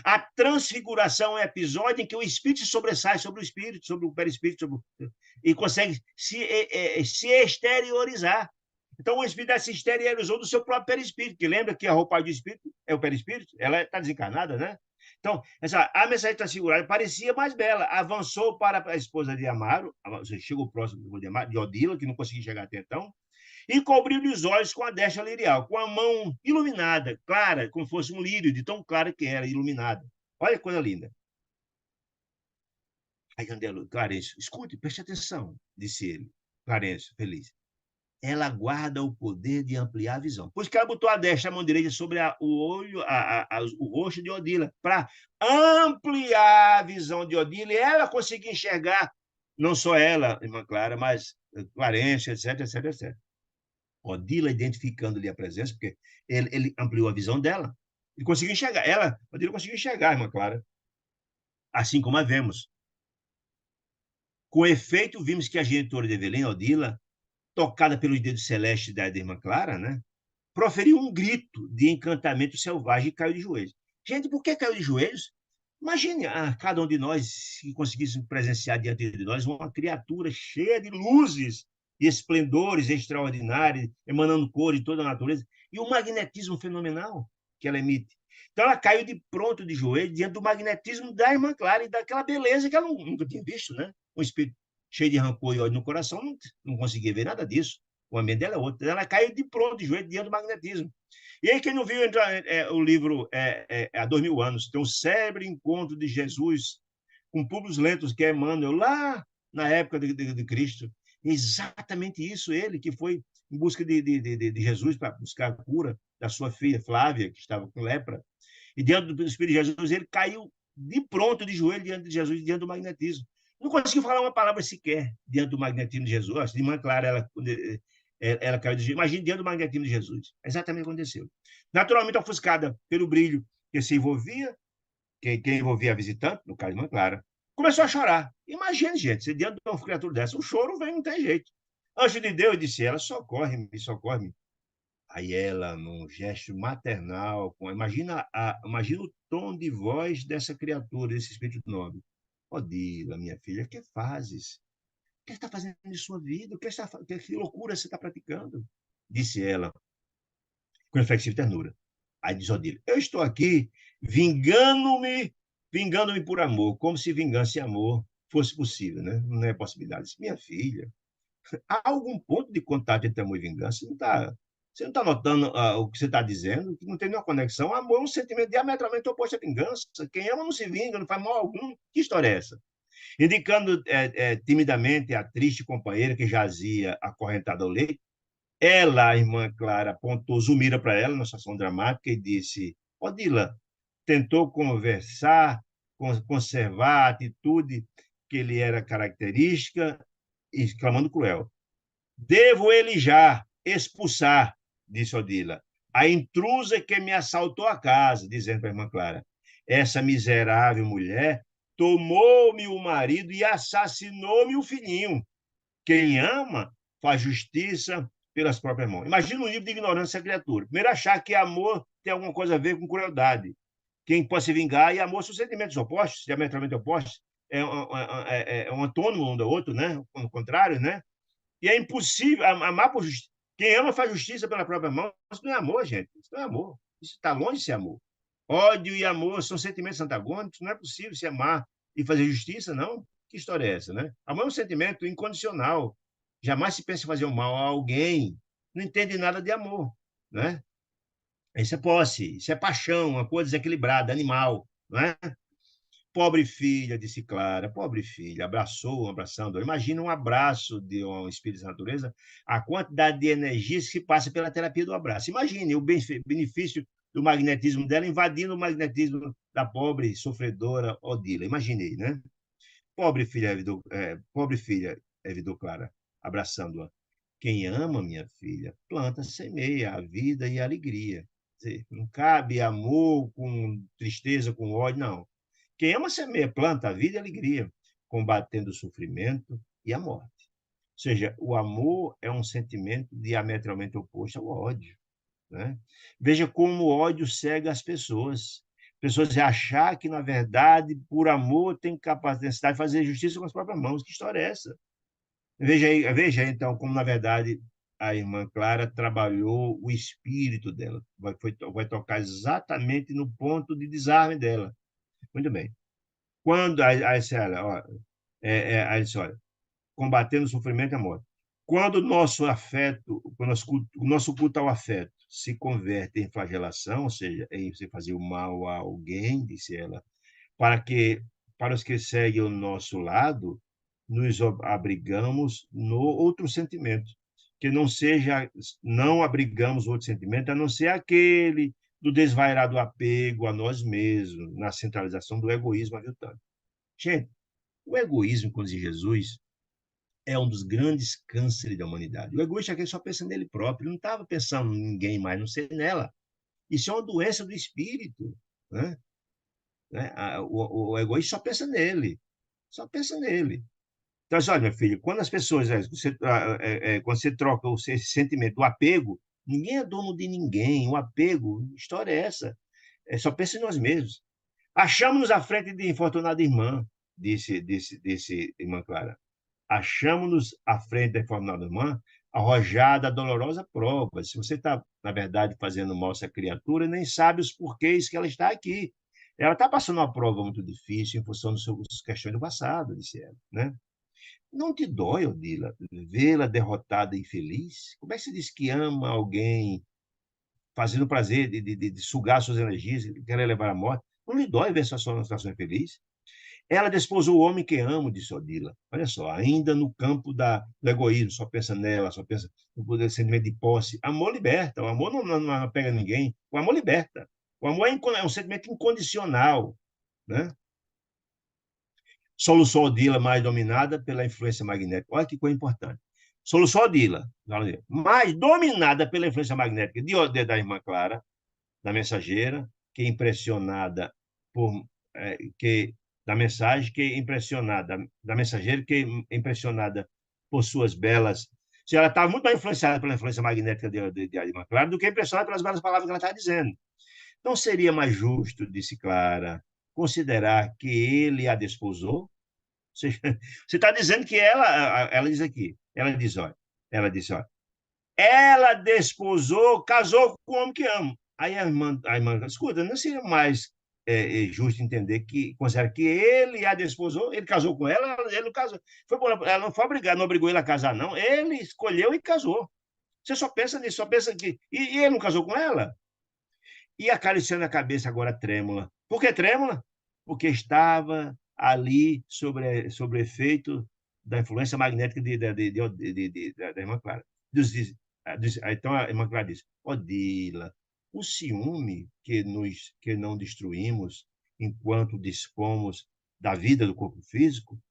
A transfiguração é um episódio em que o espírito se sobressai sobre o espírito, sobre o perispírito, e consegue se exteriorizar. Então, o espírito se exteriorizou do seu próprio perispírito, que lembra que a roupagem do espírito é o perispírito, ela está desencarnada, né? Então, a mensagem transfigurada parecia mais bela, avançou para a esposa de Amaro, chegou próximo de Odila, que não conseguia chegar até então, e cobriu-lhe os olhos com a destra lirial, com a mão iluminada, clara, como fosse um lírio, de tão clara que era, iluminada. Olha que coisa linda. Aí Andelo, Clarence, escute, preste atenção, disse ele. Clarence, feliz. Ela guarda o poder de ampliar a visão. Por isso que ela botou a destra, a mão direita, sobre o olho, o rosto de Odila, para ampliar a visão de Odila, e ela conseguir enxergar, não só ela, irmã Clara, mas Clarence, etc, etc, etc. Odila identificando-lhe a presença, porque ele ampliou a visão dela, e conseguiu enxergar. Odila conseguiu enxergar, irmã Clara, assim como a vemos. Com efeito, vimos que a genitora de Evelyn, Odila, tocada pelos dedos celestes da irmã Clara, né, proferiu um grito de encantamento selvagem e caiu de joelhos. Gente, por que caiu de joelhos? Imagine cada um de nós, se conseguisse presenciar diante de nós uma criatura cheia de luzes e esplendores extraordinários, emanando cor de toda a natureza, e um magnetismo fenomenal que ela emite. Então, ela caiu de pronto de joelho diante do magnetismo da irmã Clara e daquela beleza que ela nunca tinha visto, né? Um espírito cheio de rancor e ódio no coração, não conseguia ver nada disso. O ambiente dela é outro. Ela caiu de pronto de joelho diante do magnetismo. E aí, quem não viu o livro há 2000 anos, tem o célebre encontro de Jesus com Públio Lentulus, que é Emmanuel, lá na época de Cristo. Exatamente isso, ele que foi em busca de Jesus para buscar a cura da sua filha Flávia, que estava com lepra. E diante do Espírito de Jesus, ele caiu de pronto, de joelho, diante de Jesus, diante do magnetismo. Não conseguiu falar uma palavra sequer diante do magnetismo de Jesus. De irmã Clara, ela caiu de joelho. Imagine diante do magnetismo de Jesus. É exatamente o que aconteceu. Naturalmente ofuscada pelo brilho que se envolvia, quem envolvia a visitante, no caso, irmã Clara, começou a chorar. Imagine, gente, se diante de uma criatura dessa, o choro vem, não tem jeito. Anjo de Deus, disse ela, socorre-me, socorre-me. Aí ela, num gesto maternal, imagina o tom de voz dessa criatura, desse espírito nobre. Odila, minha filha, que fazes? O que está fazendo de sua vida? Que loucura você está praticando? Disse ela, com reflexiva ternura. Aí diz Odila, eu estou aqui vingando-me por amor, como se vingança e amor fosse possível, né? Não é possibilidade. Disse, minha filha, há algum ponto de contato entre amor e vingança? Você não está notando o que você está dizendo? Que não tem nenhuma conexão. Amor é um sentimento diametralmente oposto à vingança. Quem ama não se vinga, não faz mal algum. Que história é essa? Indicando timidamente a triste companheira que jazia acorrentada ao leito, ela, a irmã Clara, apontou Zumira para ela, na situação dramática, e disse: Odila, tentou conversar, conservar a atitude que lhe era característica, exclamando cruel. Devo ele já expulsar, disse Odila, a intrusa que me assaltou a casa, dizendo para a irmã Clara. Essa miserável mulher tomou-me o marido e assassinou-me o filhinho. Quem ama faz justiça pelas próprias mãos. Imagina o nível de ignorância da criatura. Primeiro, achar que amor tem alguma coisa a ver com crueldade. Quem pode se vingar e amor são sentimentos opostos, diametralmente opostos. É um antônimo um do outro, né? O contrário, né? E é impossível amar por justiça. Quem ama faz justiça pela própria mão. Isso não é amor, gente. Isso não é amor. Isso está longe de ser amor. Ódio e amor são sentimentos antagônicos. Não é possível se amar e fazer justiça, não. Que história é essa, né? Amor é um sentimento incondicional. Jamais se pensa em fazer o mal a alguém. Não entende nada de amor, né? Isso é posse, isso é paixão, uma coisa desequilibrada, animal, não é? Pobre filha, disse Clara, pobre filha, abraçando. Imagina um abraço de um espírito da natureza, a quantidade de energia que se passa pela terapia do abraço. Imagine o benefício do magnetismo dela invadindo o magnetismo da pobre sofredora Odila. Imaginei, né? Pobre filha, evitou Clara, abraçando-a. Quem ama, minha filha, planta, semeia a vida e a alegria. Não cabe amor com tristeza, com ódio, não. Quem ama, semeia, planta a vida e a alegria, combatendo o sofrimento e a morte. Ou seja, o amor é um sentimento diametralmente oposto ao ódio, né? Veja como o ódio cega as pessoas. Pessoas achar que, na verdade, por amor, tem capacidade de fazer justiça com as próprias mãos. Que história é essa? Veja aí, então, como, na verdade, a irmã Clara trabalhou o espírito dela. Vai tocar exatamente no ponto de desarme dela. Muito bem. Quando a olha, combatendo o sofrimento e a morte. Quando o nosso afeto, o nosso culto ao afeto se converte em flagelação, ou seja, em você fazer o mal a alguém, disse ela, para que para os que seguem o nosso lado, nos abrigamos no outro sentimento, que não abrigamos outro sentimento, a não ser aquele do desvairado apego a nós mesmos, na centralização do egoísmo aviltante. Gente, o egoísmo, como diz Jesus, é um dos grandes cânceres da humanidade. O egoísta é aquele que só pensa nele próprio, não estava pensando em ninguém mais, não sei nela. Isso é uma doença do espírito, né? O egoísta só pensa nele, só pensa nele. Então, assim, olha, minha filha, quando as pessoas, quando você troca esse sentimento do apego, ninguém é dono de ninguém, o apego, história é essa? só pensa em nós mesmos. Achamos-nos à frente de infortunada irmã, disse irmã Clara. Achamos-nos à frente da infortunada irmã, arrojada a dolorosa prova. Se você está, na verdade, fazendo mal a essa criatura, nem sabe os porquês que ela está aqui. Ela está passando uma prova muito difícil em função das suas questões do passado, disse ela, né? Não te dói, Odila, vê-la derrotada e infeliz? Como é que se diz que ama alguém fazendo o prazer de sugar suas energias, querer levar à morte? Não lhe dói ver sua situação infeliz? Ela desposou o homem que amo, disse Odila. Olha só, ainda no campo do egoísmo, só pensa nela, só pensa no poder, sentimento de posse. Amor liberta, o amor não pega ninguém, o amor liberta. O amor é um sentimento incondicional, né? Solução Odila mais dominada pela influência magnética. Olha que coisa importante. Solução Odila, mais dominada pela influência magnética da irmã Clara, da mensageira, que é impressionada por que da mensagem, que é impressionada da mensageira, que é impressionada por suas belas. Se ela estava muito mais influenciada pela influência magnética de irmã Clara do que impressionada pelas belas palavras que ela estava dizendo. Não seria mais justo, disse Clara, considerar que ele a desposou? Você está dizendo que ela diz aqui, ela disse, olha, ela desposou, casou com o homem que ama. Aí a irmã escuta, não seria mais justo entender que considera que ele a desposou, ele casou com ela, ele não casou. Ela não foi obrigada, não obrigou ele a casar, não. Ele escolheu e casou. Você só pensa nisso, só pensa que. E ele não casou com ela? E acariciando a cabeça agora trêmula. Por que trêmula? Porque estava ali sobre efeito da influência magnética da irmã Clara. Então a irmã Clara diz: Odila, o ciúme que não destruímos enquanto dispomos da vida do corpo físico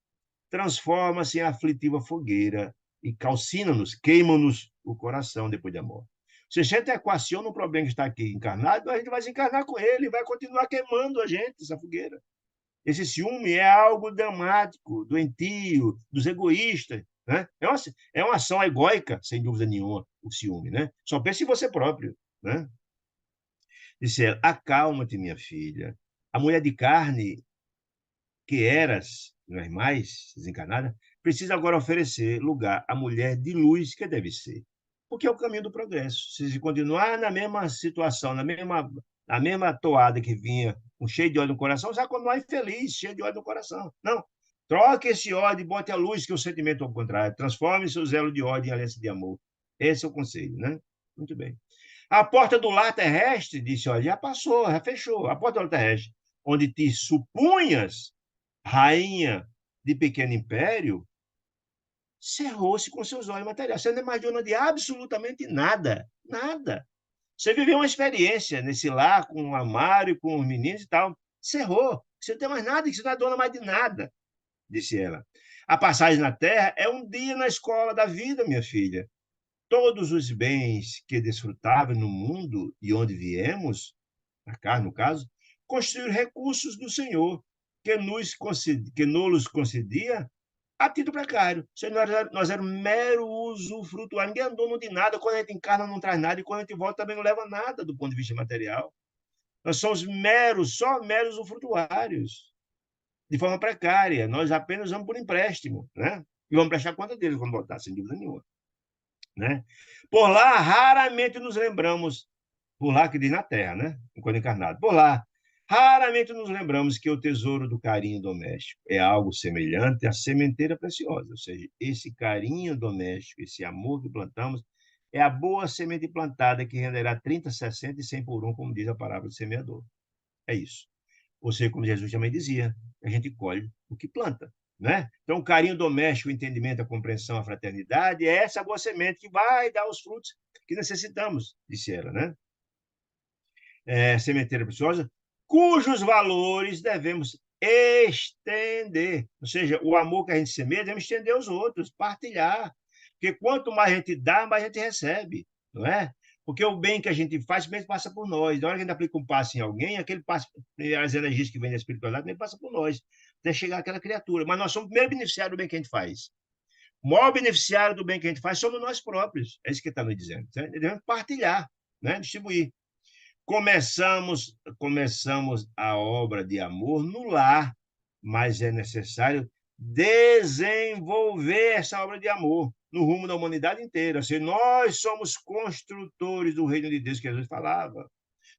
transforma-se em aflitiva fogueira e calcina-nos, queima-nos o coração depois da morte. Se a gente equaciona um problema que está aqui encarnado, a gente vai se encarnar com ele e vai continuar queimando a gente, essa fogueira. Esse ciúme é algo dramático, doentio, dos egoístas. Né? É uma ação egóica, sem dúvida nenhuma, o ciúme. Né? Só pense em você próprio. Né? Disse ela, acalma-te, minha filha. A mulher de carne que eras, não és mais desencarnada, precisa agora oferecer lugar à mulher de luz que deve ser. Porque é o caminho do progresso. Se continuar na mesma situação, na mesma toada que vinha, com cheio de ódio no coração, você vai continuar infeliz, cheio de ódio no coração. Não. Troque esse ódio e bote a luz, que é o sentimento ao contrário. Transforme seu zelo de ódio em aliança de amor. Esse é o conselho, né? Muito bem. A porta do lar terrestre, disse, olha, já passou, já fechou. A porta do lar terrestre, onde te supunhas rainha de pequeno império, cerrou-se com seus olhos materiais. Você não é mais dona de absolutamente nada. Nada. Você viveu uma experiência nesse lar com o Amário, com os meninos e tal. Cerrou. Você não tem mais nada, você não é dona mais de nada, disse ela. A passagem na Terra é um dia na escola da vida, minha filha. Todos os bens que desfrutáveis no mundo e onde viemos, na cá, no caso, construir recursos do Senhor, que nos concedia a título precário. Nós éramos mero usufrutuário. Ninguém é dono de nada. Quando a gente encarna, não traz nada. E quando a gente volta, também não leva nada do ponto de vista material. Nós somos só meros usufrutuários, de forma precária. Nós apenas vamos por empréstimo, né? E vamos prestar conta deles quando voltar, sem dúvida nenhuma. Né? Por lá, raramente nos lembramos, por lá que diz na Terra, né? Enquanto encarnado. Por lá, raramente nos lembramos que o tesouro do carinho doméstico é algo semelhante à sementeira preciosa, ou seja, esse carinho doméstico, esse amor que plantamos, é a boa semente plantada que renderá 30, 60 e 100 por um, como diz a parábola do semeador. É isso. Ou seja, como Jesus também dizia, a gente colhe o que planta. Né? Então, o carinho doméstico, o entendimento, a compreensão, a fraternidade, é essa boa semente que vai dar os frutos que necessitamos, disse ela. Né? Sementeira preciosa, cujos valores devemos estender. Ou seja, o amor que a gente semeia, devemos estender aos outros, partilhar. Porque quanto mais a gente dá, mais a gente recebe. Não é? Porque o bem que a gente faz, bem passa por nós. Na hora que a gente aplica um passe em alguém, aquele passe, as energias que vêm da espiritualidade, também passa por nós, até chegar àquela criatura. Mas nós somos o primeiro beneficiário do bem que a gente faz. O maior beneficiário do bem que a gente faz somos nós próprios. É isso que está nos dizendo. Devemos partilhar, né? Distribuir. Começamos a obra de amor no lar, mas é necessário desenvolver essa obra de amor no rumo da humanidade inteira. Assim, nós somos construtores do reino de Deus que Jesus falava.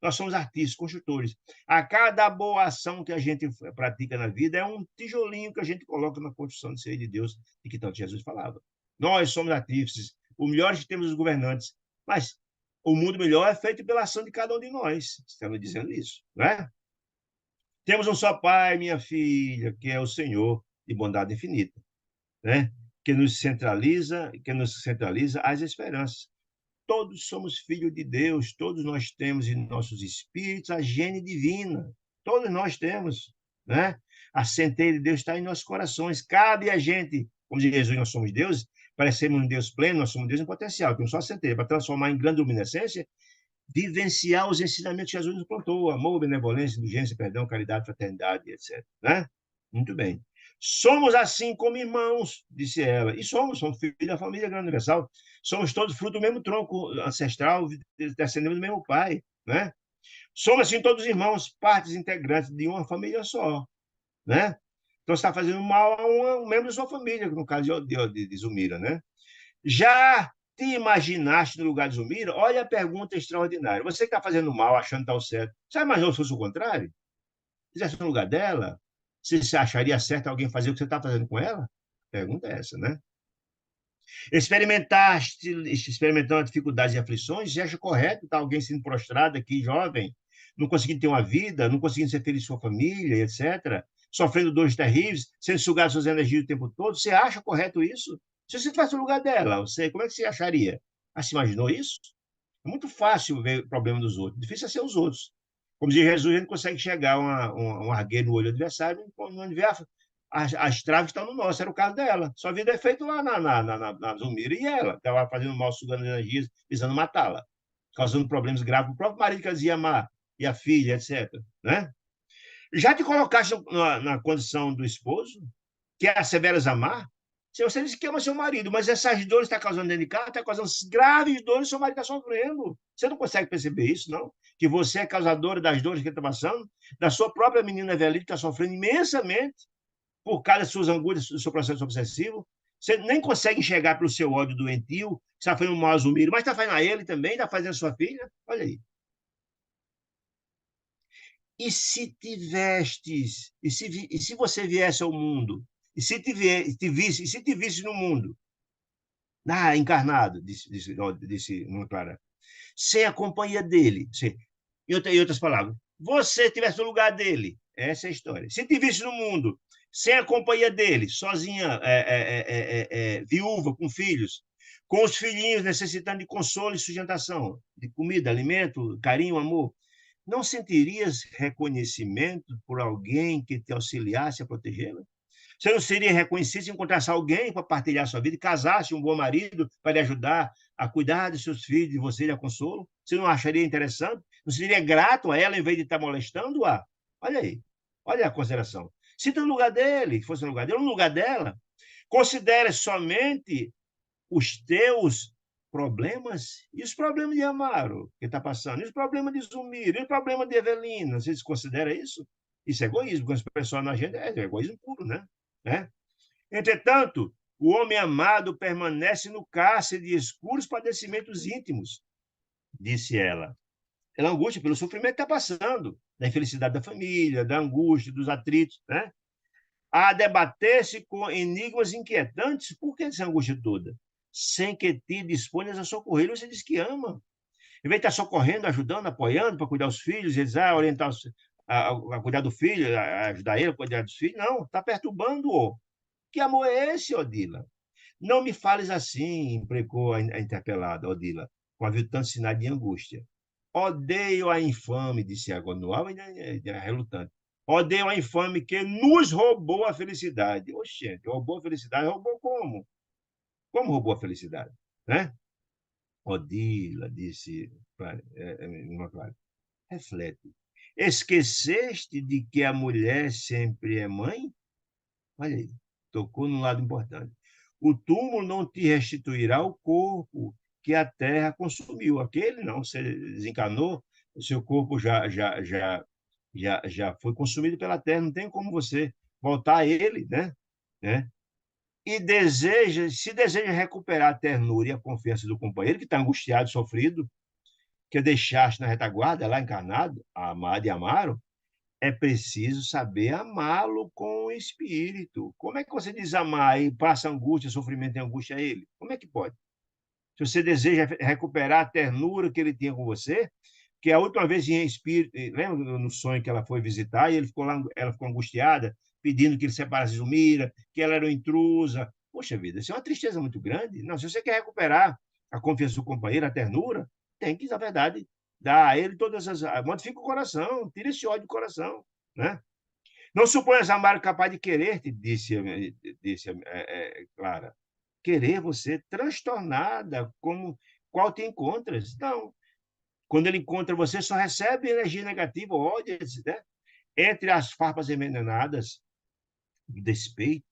Nós somos artistas, construtores. A cada boa ação que a gente pratica na vida é um tijolinho que a gente coloca na construção do reino de Deus, de que tanto Jesus falava. Nós somos artífices, os melhores que temos os governantes, mas o mundo melhor é feito pela ação de cada um de nós. Estamos dizendo isso, né? Temos um só Pai, minha filha, que é o Senhor de bondade infinita, né? Que nos centraliza as esperanças. Todos somos filhos de Deus, todos nós temos em nossos espíritos a gene divina. Todos nós temos, né? A centelha de Deus está em nossos corações. Cabe a gente, como diz Jesus, nós somos deuses, parecemos um Deus pleno, nós somos Deus em potencial, temos só a centelha para transformar em grande luminescência, vivenciar os ensinamentos que Jesus nos plantou, amor, benevolência, indulgência, perdão, caridade, fraternidade, etc. Né? Muito bem. Somos assim como irmãos, disse ela. E somos filhos da família grande universal. Somos todos fruto do mesmo tronco ancestral, descendemos do mesmo pai. Né? Somos assim todos irmãos, partes integrantes de uma família só. Né? Então, você está fazendo mal a um membro da sua família, no caso de Zumira. Né? Já te imaginaste no lugar de Zumira? Olha a pergunta extraordinária. Você que está fazendo mal, achando que está o certo. Você imaginou se fosse o contrário? Se fizesse no lugar dela, você acharia certo alguém fazer o que você está fazendo com ela? A pergunta é essa, né? Experimentando dificuldades e aflições, você acha correto estar alguém sendo prostrado aqui, jovem, não conseguindo ter uma vida, não conseguindo ser feliz com sua família, etc., sofrendo dores terríveis, sendo sugado suas energias o tempo todo? Você acha correto isso? Se você estivesse no lugar dela, como é que você acharia? Ah, se imaginou isso? É muito fácil ver o problema dos outros, difícil é ser os outros. Como diz Jesus, a gente consegue enxergar um argueiro no olho do adversário, quando vê as traves estão no nosso, era o caso dela. Sua vida é feita lá na Zumira e ela estava fazendo mal, sugando energias, visando matá-la, causando problemas graves para o próprio marido que ela dizia amar, e a filha, etc. Né? Já te colocaste na condição do esposo, que é asseveras amar? Se você diz que ama seu marido, mas essas dores estão causando dentro de casa, está causando graves dores, seu marido está sofrendo. Você não consegue perceber isso, não? Que você é causadora das dores que ele está passando, da sua própria menina velha que está sofrendo imensamente por causa das suas angústias, do seu processo obsessivo. Você nem consegue enxergar pelo seu ódio doentio, que está fazendo mal a Zumiro, mas está fazendo a ele também, está fazendo a sua filha. Olha aí. E se tivestes, e se você viesse ao mundo, e se te visse no mundo, encarnado, disse Numa Clara, sem a companhia dele, em outras palavras, você estivesse no lugar dele, essa é a história. Se te visse no mundo, sem a companhia dele, sozinha, viúva, com filhos, com os filhinhos necessitando de consolo e sustentação, de comida, alimento, carinho, amor, não sentirias reconhecimento por alguém que te auxiliasse a protegê-la? Você não seria reconhecido se encontrasse alguém para partilhar sua vida, casasse um bom marido para lhe ajudar a cuidar dos seus filhos, de você, e a consolo? Você não acharia interessante? Não seria grato a ela em vez de estar molestando-a? Olha aí, olha a consideração. Se tu no lugar dele, fosse no lugar dele, ou no lugar dela, considere somente os teus problemas e os problemas de Amaro, que está passando, e os problemas de Zumir, e os problemas de Evelina. Você considera isso? Isso é egoísmo, quando as pessoas na gente é egoísmo puro, né? Entretanto, o homem amado permanece no cárcere de escuros padecimentos íntimos, disse ela. Ela angústia pelo sofrimento que está passando, da infelicidade da família, da angústia, dos atritos, né? A debater-se com enigmas inquietantes. Por que essa angústia toda? Sem que te disponhas a socorrer, você diz que ama. Em vez de estar socorrendo, ajudando, apoiando para cuidar dos filhos, eles orientar a cuidar do filho, a ajudar ele a cuidar dos filhos, não, está perturbando-o. Que amor é esse, Odila? Não me fales assim, imprecou a interpelada, Odila, com aviltante sinal de angústia. Odeio a infame, disse agora no ar, ainda é relutante. Odeio a infame que nos roubou a felicidade. Oxente, roubou a felicidade, roubou como? Como roubou a felicidade? Né? Odila, disse uma Clara, reflete. Esqueceste de que a mulher sempre é mãe? Olha aí, tocou num lado importante. O túmulo não te restituirá o corpo que a terra consumiu. Aquele não, você desencanou, o seu corpo já foi consumido pela terra, não tem como você voltar a ele, né? E se deseja recuperar a ternura e a confiança do companheiro, que está angustiado, sofrido, que deixaste na retaguarda, lá encarnado, amado e amaro, é preciso saber amá-lo com o espírito. Como é que você diz amar e passa angústia, sofrimento e angústia a ele? Como é que pode? Se você deseja recuperar a ternura que ele tinha com você, que a última vez em espírito, lembra no sonho que ela foi visitar e ele ficou lá, ela ficou angustiada, pedindo que ele separasse Zumira, que ela era uma intrusa. Poxa vida, isso é uma tristeza muito grande. Não, se você quer recuperar a confiança do companheiro, a ternura, tem que, na verdade, dar a ele todas as. Modifica o coração, tira esse ódio do coração, né? Não suponhas amar capaz de querer-te, disse Clara. Querer você transtornada, como qual te encontras. Não. Quando ele encontra você, só recebe energia negativa, ódio, né? Entre as farpas envenenadas, o despeito,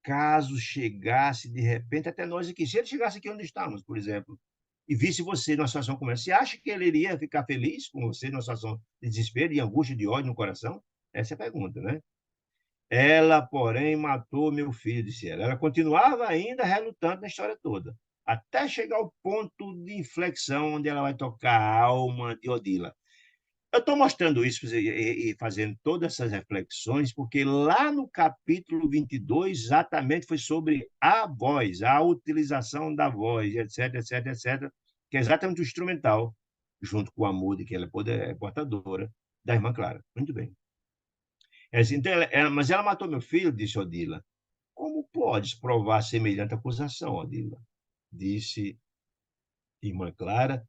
caso chegasse de repente até nós aqui, se ele chegasse aqui onde estamos, por exemplo, e visse você numa situação como essa, você acha que ele iria ficar feliz com você numa situação de desespero, de angústia, de ódio no coração? Essa é a pergunta, né? Ela, porém, matou meu filho, disse ela. Ela continuava ainda relutante na história toda, até chegar ao ponto de inflexão onde ela vai tocar a alma de Odila. Eu estou mostrando isso e fazendo todas essas reflexões, porque lá no capítulo 22, exatamente foi sobre a voz, a utilização da voz, etc, etc, etc, que é exatamente o instrumental, junto com a Mude, que ela é portadora, da irmã Clara. Muito bem. Então, mas ela matou meu filho, disse Odila. Como podes provar semelhante acusação, Odila? Disse irmã Clara.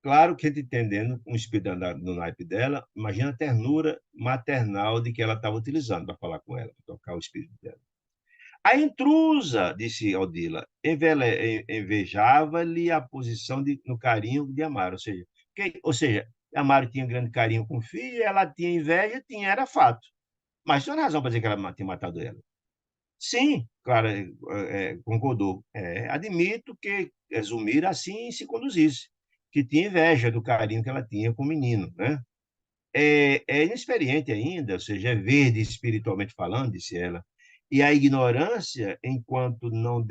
Claro que a gente entendendo um espírito no naipe dela, imagina a ternura maternal de que ela estava utilizando para falar com ela, para tocar o espírito dela. A intrusa, disse Odila, invejava-lhe a posição no carinho de Amaro. Ou seja, Amaro tinha um grande carinho com o filho, ela tinha inveja, era fato. Mas não era razão para dizer que ela tinha matado ela. Sim, Clara concordou. Admito que Zulmira assim se conduzisse, que tinha inveja do carinho que ela tinha com o menino, né? É inexperiente ainda, ou seja, é verde espiritualmente falando, disse ela. E a ignorância, enquanto nos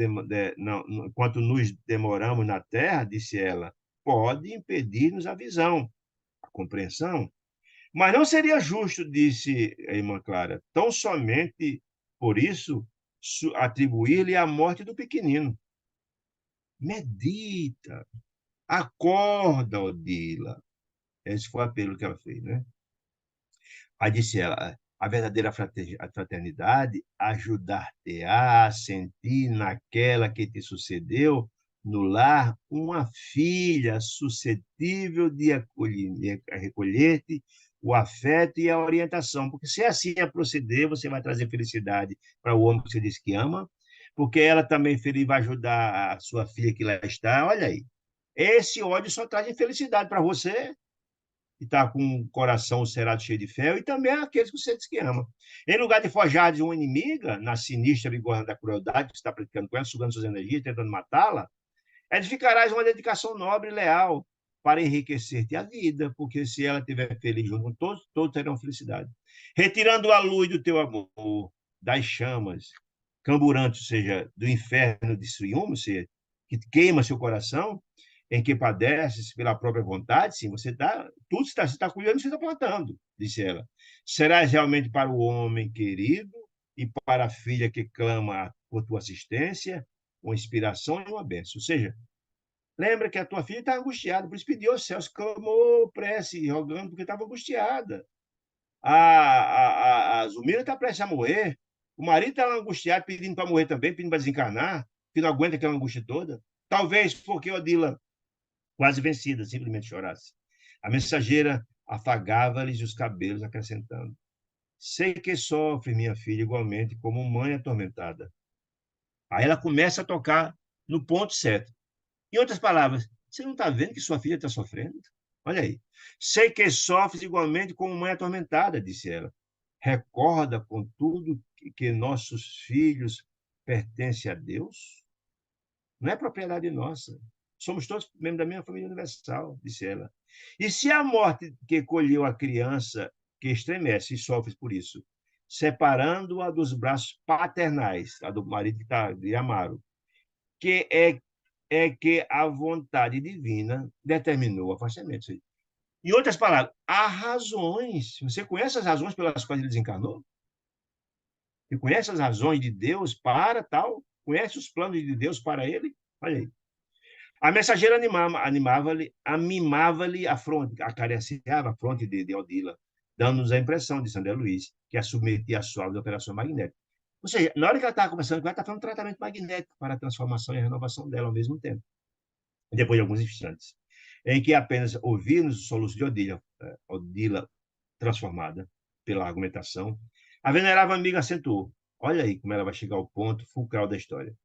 demoramos na terra, disse ela, pode impedir-nos a visão, a compreensão. Mas não seria justo, disse a irmã Clara, tão somente por isso atribuir-lhe a morte do pequenino. Medita, acorda, Odila. Esse foi o apelo que ela fez, né? Aí disse ela, a verdadeira fraternidade ajudar-te-á a sentir naquela que te sucedeu no lar uma filha suscetível de recolher-te o afeto e a orientação. Porque se assim é proceder, você vai trazer felicidade para o homem que você diz que ama, porque ela também feliz vai ajudar a sua filha que lá está. Olha aí, esse ódio só traz infelicidade para você que está com o coração cerado cheio de fé, e também aqueles que você diz que ama. Em lugar de forjar de uma inimiga, na sinistra vigor da crueldade que está praticando com ela, sugando suas energias, tentando matá-la, edificarás uma dedicação nobre e leal para enriquecer-te a vida, porque se ela estiver feliz junto com todos, todos terão felicidade. Retirando a luz do teu amor, das chamas, camburantes, ou seja, do inferno de ciúme, que queima seu coração, em que padeces pela própria vontade, sim, tudo está colhendo, você está plantando, disse ela. Serás realmente para o homem querido e para a filha que clama por tua assistência, uma inspiração e uma bênção. Ou seja, lembra que a tua filha está angustiada, por isso pediu aos céus, clamou, prece, rogando, porque estava angustiada. A Zumira está prestes a morrer, o marido está angustiado, pedindo para morrer também, pedindo para desencarnar, que não aguenta aquela angústia toda. Talvez porque Odila quase vencida, simplesmente chorasse. A mensageira afagava-lhes os cabelos, acrescentando: sei que sofre, minha filha, igualmente, como mãe atormentada. Aí ela começa a tocar no ponto certo. Em outras palavras, você não está vendo que sua filha está sofrendo? Olha aí. Sei que sofres igualmente como mãe atormentada, disse ela. Recorda, contudo, que nossos filhos pertencem a Deus? Não é propriedade nossa. somos todos membros da mesma família universal, disse ela. E se a morte que colheu a criança que estremece e sofre por isso, separando-a dos braços paternais, a do marido que está de Amaro, que é que a vontade divina determinou o afastamento. Em outras palavras, há razões. Você conhece as razões pelas quais ele desencarnou? Você conhece as razões de Deus para tal? Conhece os planos de Deus para ele? Olha aí. A mensageira amimava-lhe a fronte, acariciava a fronte de Odila, dando-nos a impressão de Sandra Luiz, que a submetia a suave operação magnética. Ou seja, na hora que ela estava conversando com ela, estava fazendo um tratamento magnético para a transformação e a renovação dela ao mesmo tempo. Depois de alguns instantes, em que apenas ouvimos os soluços de Odila transformada pela argumentação, a venerável amiga acentuou. Olha aí como ela vai chegar ao ponto fulcral da história.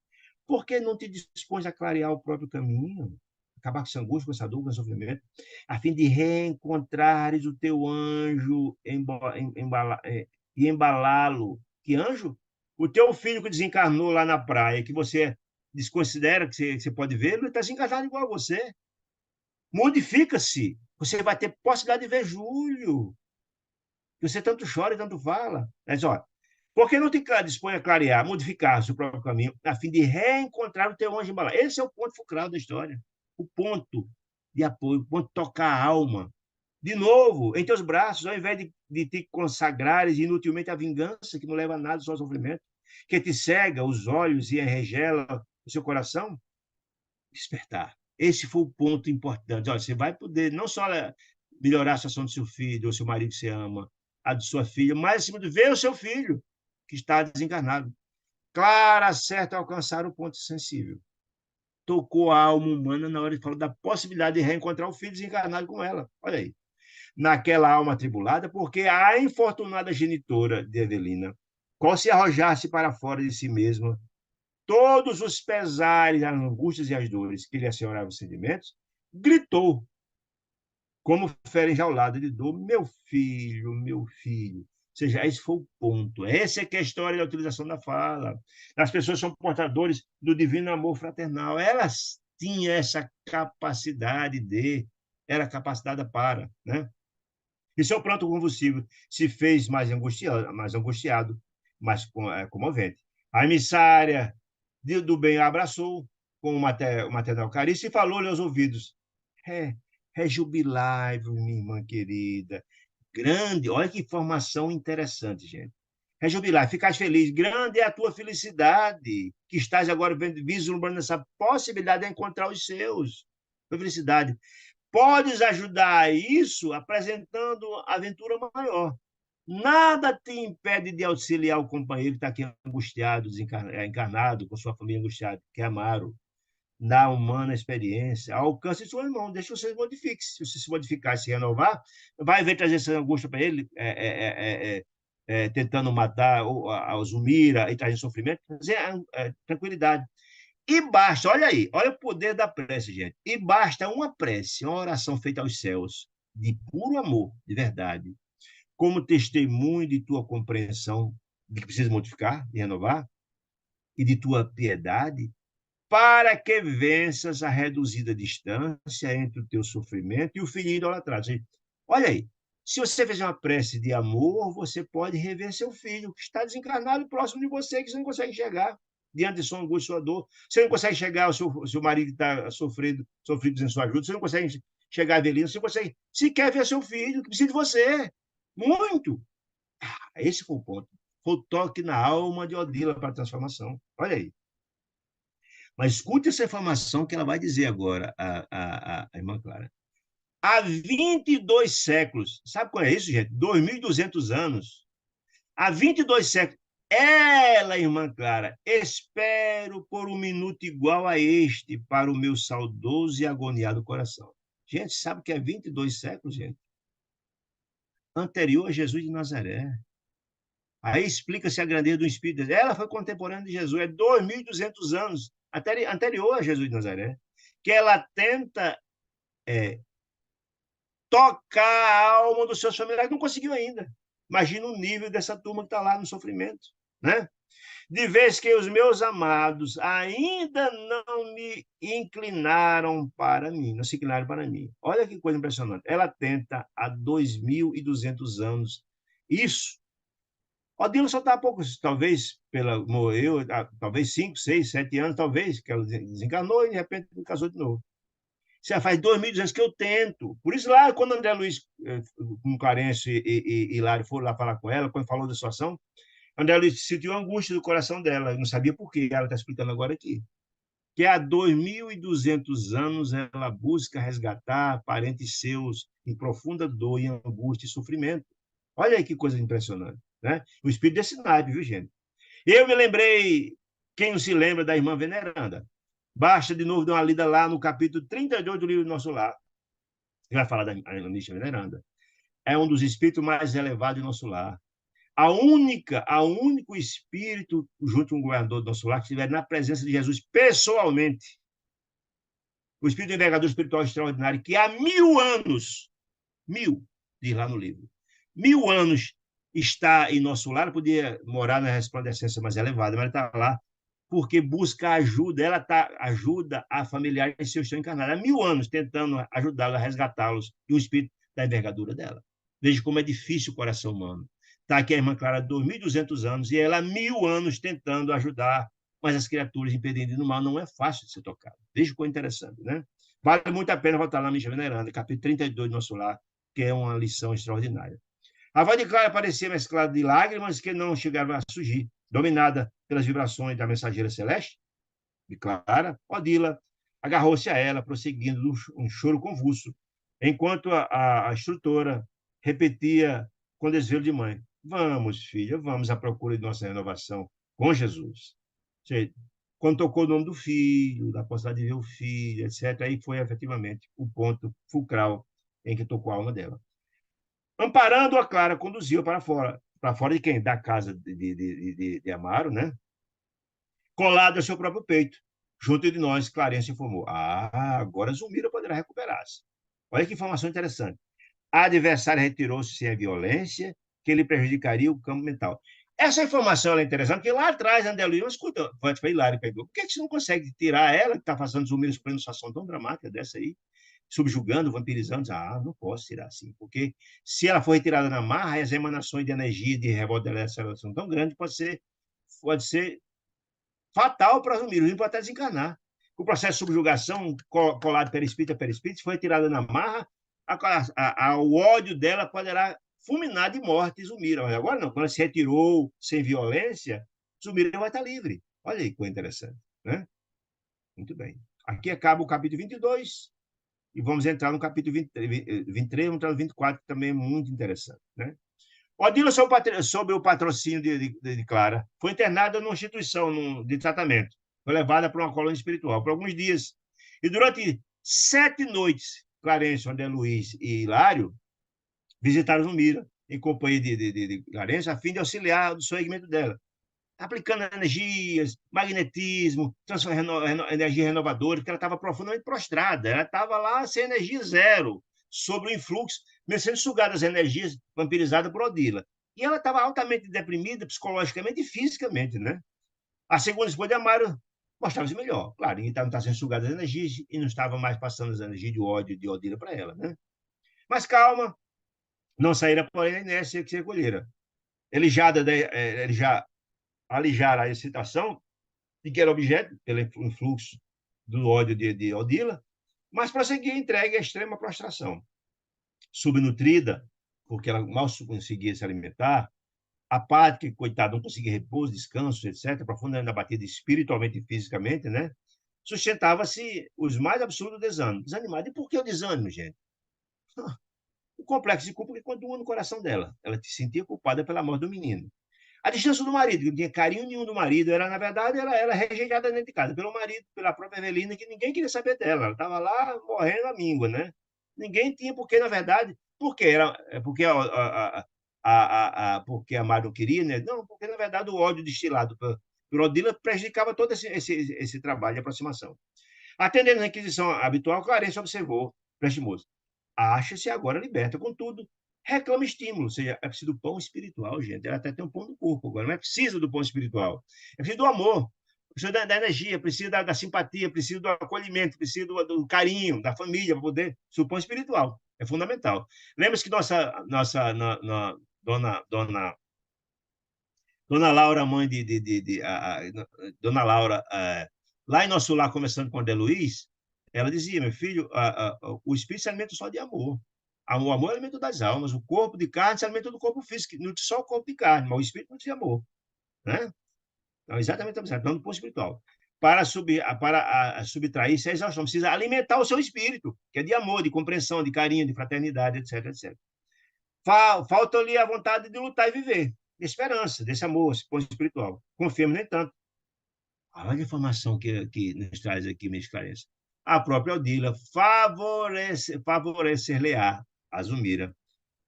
Por que não te dispões a clarear o próprio caminho? Acabar com essa angústia, com essa dor, com esse sofrimento, a fim de reencontrares o teu anjo e embalá-lo. Que anjo? O teu filho que desencarnou lá na praia, que você desconsidera que você pode ver, ele está desencarnado igual a você. Modifica-se. Você vai ter possibilidade de ver Júlio, que você tanto chora e tanto fala. Mas, ó, por que não te dispõe a clarear, modificar seu próprio caminho, a fim de reencontrar o teu anjo embalado? Esse é o ponto fulcral da história. O ponto de apoio, o ponto de tocar a alma. De novo, em teus braços, ao invés de te consagrares inutilmente à vingança, que não leva a nada, só ao sofrimento, que te cega os olhos e enregela o seu coração, despertar. Esse foi o ponto importante. Olha, você vai poder não só melhorar a situação do seu filho, ou seu marido que você ama, a de sua filha, mas acima de ver o seu filho, que está desencarnado. Clara, certo, alcançar o ponto sensível. Tocou a alma humana na hora de falar da possibilidade de reencontrar o filho desencarnado com ela. Olha aí. Naquela alma atribulada, porque a infortunada genitora de Evelina, qual se arrojasse para fora de si mesma, todos os pesares, as angústias e as dores que lhe assenhoravam os sentimentos, gritou, como fera enjaulada de dor, meu filho, meu filho. Ou seja, esse foi o ponto. Essa é que é a história da utilização da fala. As pessoas são portadores do divino amor fraternal. Elas tinham essa capacidade era capacitada para, né? E seu pranto convulsivo se fez mais angustiado, mais comovente. A emissária do bem a abraçou com o maternal carícia e falou-lhe aos ouvidos: é, rejubilai-vos, minha irmã querida. Grande, olha que informação interessante, gente. Rejubilai, ficais feliz. Grande é a tua felicidade, que estás agora vislumbrando essa possibilidade de encontrar os seus. Tua felicidade. Podes ajudar a isso apresentando aventura maior. Nada te impede de auxiliar o companheiro que está aqui angustiado, encarnado, com sua família angustiada, que é Amaro, na humana experiência, ao alcance de sua mão. Deixa você se modifique. Se você se modificar e se renovar, vai ver trazer essa angústia para ele, tentando matar a Zumira e trazer sofrimento, trazer tranquilidade. E basta, olha aí, olha o poder da prece, gente. E basta uma prece, uma oração feita aos céus, de puro amor, de verdade, como testemunho de tua compreensão de que precisa modificar e renovar, e de tua piedade, para que venças a reduzida distância entre o teu sofrimento e o filho idolatrado. Olha aí, se você fizer uma prece de amor, você pode rever seu filho, que está desencarnado próximo de você, que você não consegue chegar diante de sua angústia, sua dor. Você não consegue chegar ao seu marido que está sofrido sem sua ajuda. Você não consegue chegar a Avelina. Você não consegue sequer ver seu filho, que precisa de você. Muito. Esse foi o ponto. Foi o toque na alma de Odila para a transformação. Olha aí. Mas escute essa informação que ela vai dizer agora, a irmã Clara. Há 22 séculos, sabe qual é isso, gente? 2.200 anos. Há 22 séculos. Ela, irmã Clara, espero por um minuto igual a este para o meu saudoso e agoniado coração. Gente, sabe o que é 22 séculos, gente? Anterior a Jesus de Nazaré. Aí explica-se a grandeza do Espírito. Ela foi contemporânea de Jesus, é 2.200 anos anterior a Jesus de Nazaré, que ela tenta tocar a alma dos seus familiares, não conseguiu ainda. Imagina o nível dessa turma que está lá no sofrimento, né? de vez que os meus amados ainda não me inclinaram para mim, não se inclinaram para mim. Olha que coisa impressionante. Ela tenta há 2.200 anos isso. Odila só está há poucos, talvez, morreu, talvez 5, 6, 7 anos, talvez, que ela desencarnou e de repente casou de novo. Isso já faz 2.200 que eu tento. Por isso, lá, quando André Luiz, com Clarence e Hilário foram lá falar com ela, quando falou da situação, André Luiz sentiu a angústia do coração dela, não sabia por quê. Ela está explicando agora aqui. Que há 2.200 anos ela busca resgatar parentes seus em profunda dor, em angústia e sofrimento. Olha aí que coisa impressionante. Né? O espírito desse naipe, viu, gente? Eu me lembrei, quem não se lembra da irmã Veneranda? Basta de novo dar uma lida lá no capítulo 32 do livro do Nosso Lar. Que vai falar da irmã Veneranda. É um dos espíritos mais elevados do Nosso Lar. A único espírito, junto com o governador do Nosso Lar, que estiver na presença de Jesus pessoalmente. O espírito envergadura espiritual extraordinário, que há 1.000 anos, 1.000, diz lá no livro, 1.000 anos está em nosso lar, podia morar na resplandecência mais elevada, mas ele está lá porque busca ajuda, ela ajuda a familiares que estão encarnados. Há 1.000 anos tentando ajudá-los, a resgatá-los, e o espírito da envergadura dela. Veja como é difícil o coração humano. Está aqui a irmã Clara há 2.200 anos, e ela há 1.000 anos tentando ajudar, mas as criaturas impedindo no mal não é fácil de ser tocado. Veja como é interessante, né? Vale muito a pena voltar lá na Missa Veneranda, capítulo 32 do Nosso Lar, que é uma lição extraordinária. A voz de Clara parecia mesclada de lágrimas que não chegavam a surgir, dominada pelas vibrações da mensageira celeste, de Clara. Odila agarrou-se a ela, prosseguindo um choro convulso, enquanto a instrutora repetia com desvelo de mãe: Vamos, filha, vamos à procura de nossa renovação com Jesus. Quando tocou o nome do filho, da possibilidade de ver o filho, etc., aí foi efetivamente o ponto fulcral em que tocou a alma dela. Amparando, a Clara conduziu para fora. Para fora de quem? Da casa de Amaro, né? Colado ao seu próprio peito. Junto de nós, Clarence informou. Agora Zulmira poderá recuperar-se. Olha que informação interessante. A adversária retirou-se sem a violência, que lhe prejudicaria o campo mental. Essa informação é interessante, porque lá atrás, André Luiz, escuta, foi Hilário que pegou. Por que você não consegue tirar ela, que está fazendo Zulmira uma situação tão dramática dessa aí? Subjugando, vampirizando, não posso tirar assim, porque se ela for retirada na marra, as emanações de energia de revolta dela são tão grandes, pode ser fatal para Zulmira, ele pode até desencarnar. O processo de subjugação, colado perispírito a perispírito, se for retirada na marra, o ódio dela poderá fulminar de morte Zulmira. Mas agora não, quando ela se retirou sem violência, Zulmira vai estar livre. Olha aí que coisa interessante, né? Muito bem. Aqui acaba o capítulo 22, e vamos entrar no capítulo 23, vamos entrar no 24, que também é muito interessante. Né? Odila, sob o patrocínio de Clara, foi internada numa instituição de tratamento. Foi levada para uma colônia espiritual por alguns dias. E durante 7 noites, Clarence, André Luiz e Hilário visitaram Zulmira, em companhia de Clarence, a fim de auxiliar no segmento dela, aplicando energias, magnetismo, energia renovadora, porque ela estava profundamente prostrada, ela estava lá sem energia zero, sobre o influxo, mesmo sendo sugada as energias vampirizadas por Odila. E ela estava altamente deprimida, psicologicamente e fisicamente, né? A segunda esposa de Amaro mostrava-se melhor. Claro, não estava sendo sugada as energias e não estava mais passando as energias de ódio de Odila para ela, né? Mas calma, não saíra, porém, a inércia que se recolhera. Ele já alijar a excitação de que era objeto pelo influxo do ódio de Odila, mas prosseguia entregue à extrema prostração. Subnutrida, porque ela mal conseguia se alimentar, apática, coitada, não conseguia repouso, descanso, etc., profundamente abatida espiritualmente e fisicamente, né? Sustentava-se os mais absurdos desânimos. Desanimada. E por que o desânimo, gente? O complexo de culpa que continua no coração dela. Ela se sentia culpada pela morte do menino. A distância do marido, que não tinha carinho nenhum do marido, na verdade, ela era rejeitada dentro de casa pelo marido, pela própria Evelina, que ninguém queria saber dela. Ela estava lá morrendo à míngua, né? Ninguém tinha, porque, na verdade, porque a Mário não queria, né? Não, porque, na verdade, o ódio destilado por Odila prejudicava todo esse trabalho de aproximação. Atendendo a requisição habitual, Clarence observou, prestimoso. Acha-se agora liberta, contudo, reclama estímulo, ou seja, é preciso do pão espiritual, gente. Ela até tem um pão do corpo agora, não é preciso do pão espiritual. É preciso do amor, precisa da energia, precisa da simpatia, precisa do acolhimento, precisa do carinho da família para poder. O pão espiritual é fundamental. Lembra-se que Dona Laura, mãe Dona Laura, lá em nosso lar, conversando com a Luiz, ela dizia, meu filho, o espírito se alimenta só de amor. O amor é alimento das almas, o corpo de carne se alimenta do corpo físico, não só o corpo de carne, mas o espírito não tem amor. Né? Então, exatamente, então, do ponto espiritual. Para subtrair essa exaustão, precisa alimentar o seu espírito, que é de amor, de compreensão, de carinho, de fraternidade, etc, etc. Falta-lhe a vontade de lutar e viver, de esperança, desse amor, esse ponto espiritual. Confiemos, nem tanto. Olha a informação que nos traz aqui, me esclarece. A própria Odila favorecer-lhe-á, a Zumira,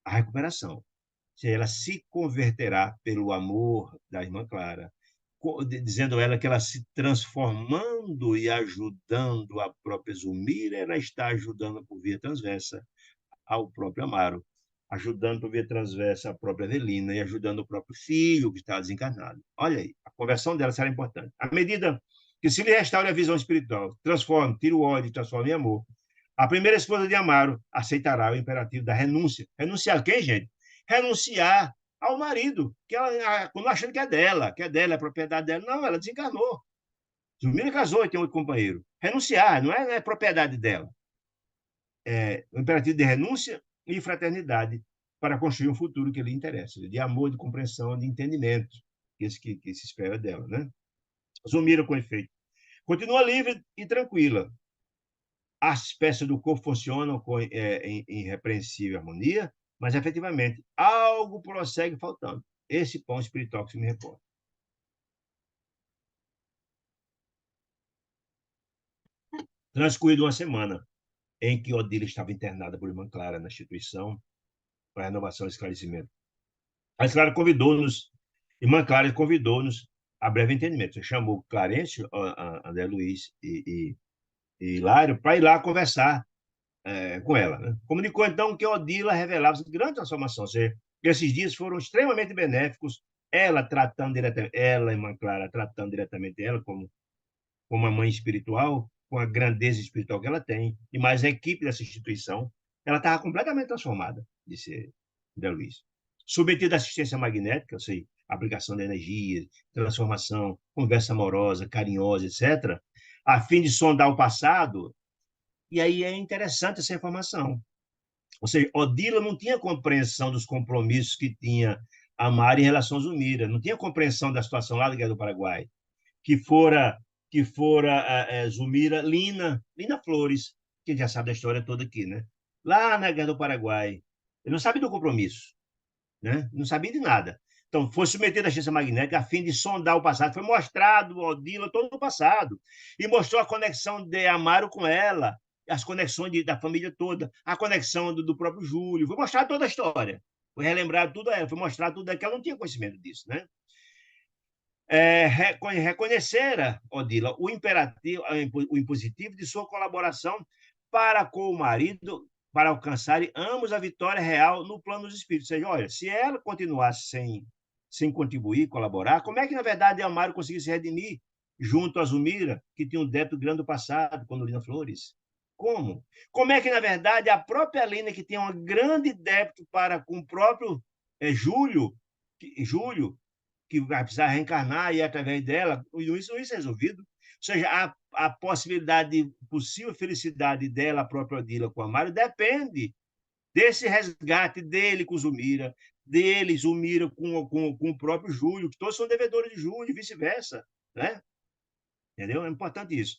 a recuperação. Se ela se converterá pelo amor da irmã Clara, dizendo ela que ela se transformando e ajudando a própria Zumira, ela está ajudando por via transversa ao próprio Amaro, ajudando por via transversa a própria Avelina e ajudando o próprio filho que está desencarnado. Olha aí, a conversão dela será importante. À medida que se lhe restaure a visão espiritual, transforme, tira o ódio, transforme em amor, a primeira esposa de Amaro aceitará o imperativo da renúncia. Renunciar a quem, gente? Renunciar ao marido, que ela, quando achando que é dela, é propriedade dela. Não, ela desencarnou. Zumira casou e tem outro companheiro. Renunciar, não é propriedade dela. O imperativo de renúncia e fraternidade para construir um futuro que lhe interessa, de amor, de compreensão, de entendimento, que se espera dela. Né? Zumira, com efeito, continua livre e tranquila. As peças do corpo funcionam em irrepreensível harmonia, mas efetivamente algo prossegue faltando. Esse pão espiritual que se me recorda. Transcorrida uma semana em que Odila estava internada por irmã Clara na instituição para renovação e esclarecimento. A Clara convidou-nos, irmã Clara convidou-nos a breve entendimento. Você chamou Clarence, André Luiz e Hilário para ir lá conversar com ela. Né? Comunicou então que Odila revelava grande transformação, ou seja, que esses dias foram extremamente benéficos, ela tratando diretamente, ela, irmã Clara, tratando diretamente ela como uma mãe espiritual, com a grandeza espiritual que ela tem, e mais a equipe dessa instituição, ela estava completamente transformada, disse André Luiz. Submetida à assistência magnética, ou seja, aplicação de energia, transformação, conversa amorosa, carinhosa, etc., a fim de sondar o passado. E aí é interessante essa informação. Ou seja, Odila não tinha compreensão dos compromissos que tinha a Mari em relação a Zumira, não tinha compreensão da situação lá da Guerra do Paraguai, que fora Zumira Lina Flores, que já sabe da história toda aqui, né? Lá na Guerra do Paraguai. Ele não sabe do compromisso, né? Não sabia de nada. Então, foi submetido à ciência magnética a fim de sondar o passado. Foi mostrado ao Odila todo o passado. E mostrou a conexão de Amaro com ela, as conexões da família toda, a conexão do próprio Júlio. Foi mostrado toda a história. Foi relembrado tudo a ela, foi mostrado tudo a ela, que ela não tinha conhecimento disso, né? Reconhecera, Odila, o imperativo, o impositivo de sua colaboração para com o marido, para alcançarem ambos a vitória real no plano dos espíritos. Ou seja, olha, se ela continuasse sem contribuir, colaborar, como é que, na verdade, Amaro conseguiu se redimir junto a Zumira, que tinha um débito grande do passado, com Lina Flores? Como? Como é que, na verdade, a própria Lina, que tem um grande débito com o próprio Júlio, que vai precisar reencarnar e através dela, isso é resolvido. Ou seja, a possibilidade de possível felicidade dela, a própria Odila com a Mário, depende desse resgate dele com Zumira, dele, Zumira, com o próprio Júlio, que todos são devedores de Júlio e vice-versa. Né? Entendeu? É importante isso.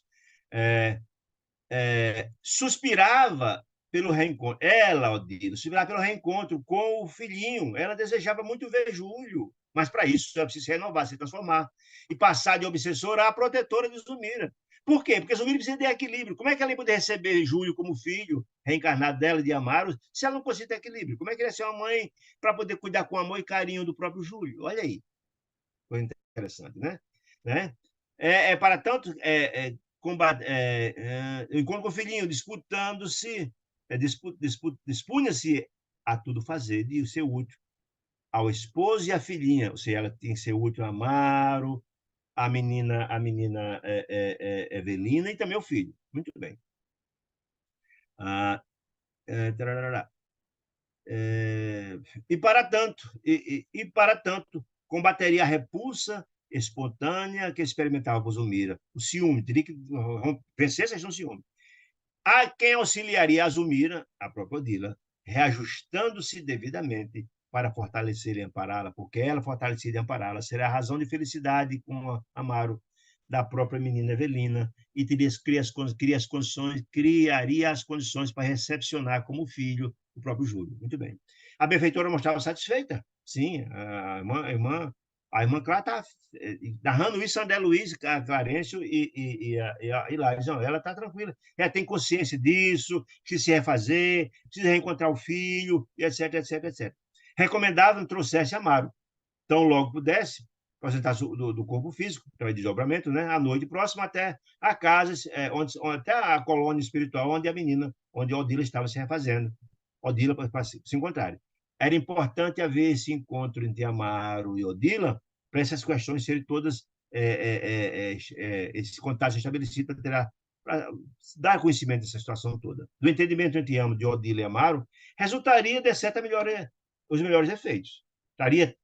Suspirava pelo reencontro. Ela, Odila, suspirava pelo reencontro com o filhinho. Ela desejava muito ver Júlio. Mas para isso ela precisa se renovar, se transformar. E passar de obsessora a protetora de Zumira. Por quê? Porque Zumira precisa ter equilíbrio. Como é que ela ia poder receber Júlio como filho reencarnado dela de Amaro se ela não conseguir ter equilíbrio? Como é que ela ia ser uma mãe para poder cuidar com amor e carinho do próprio Júlio? Olha aí. Foi interessante, né? Para tanto encontro com o filhinho disputando-se, dispunha-se a tudo fazer de ser útil ao esposo e à filhinha, ou seja, ela tem que ser útil a Amaro, a menina Evelina e também o filho. Muito bem. Ah, tarará. É, e para tanto, combateria a repulsa espontânea que experimentava por Zulmira, o ciúme, teria que vencer essa questão do ciúme. A quem auxiliaria a Zulmira, a própria Odila, reajustando-se devidamente para fortalecer e ampará-la, porque ela, fortalecida e ampará-la, será a razão de felicidade com Amaro, da própria menina Evelina, e criaria as condições para recepcionar como filho o próprio Júlio. Muito bem. A benfeitora mostrava satisfeita. Sim, a irmã Clara está narrando isso, André Luiz, Clarencio e Laís. Não, ela está tranquila. Ela tem consciência disso, precisa se refazer, precisa reencontrar o filho, etc, etc, etc. Recomendável que trouxesse Amaro. Então, logo pudesse, apresentar do corpo físico, através de desdobramento, né? À noite próxima até a casa, até a colônia espiritual onde a menina, onde a Odila estava se refazendo. Odila para se encontrarem. Era importante haver esse encontro entre Amaro e Odila para essas questões serem todas, esse contato estabelecido para dar conhecimento dessa situação toda. Do entendimento entre ambos, de Odila e Amaro, resultaria de certa os melhores efeitos. Estaria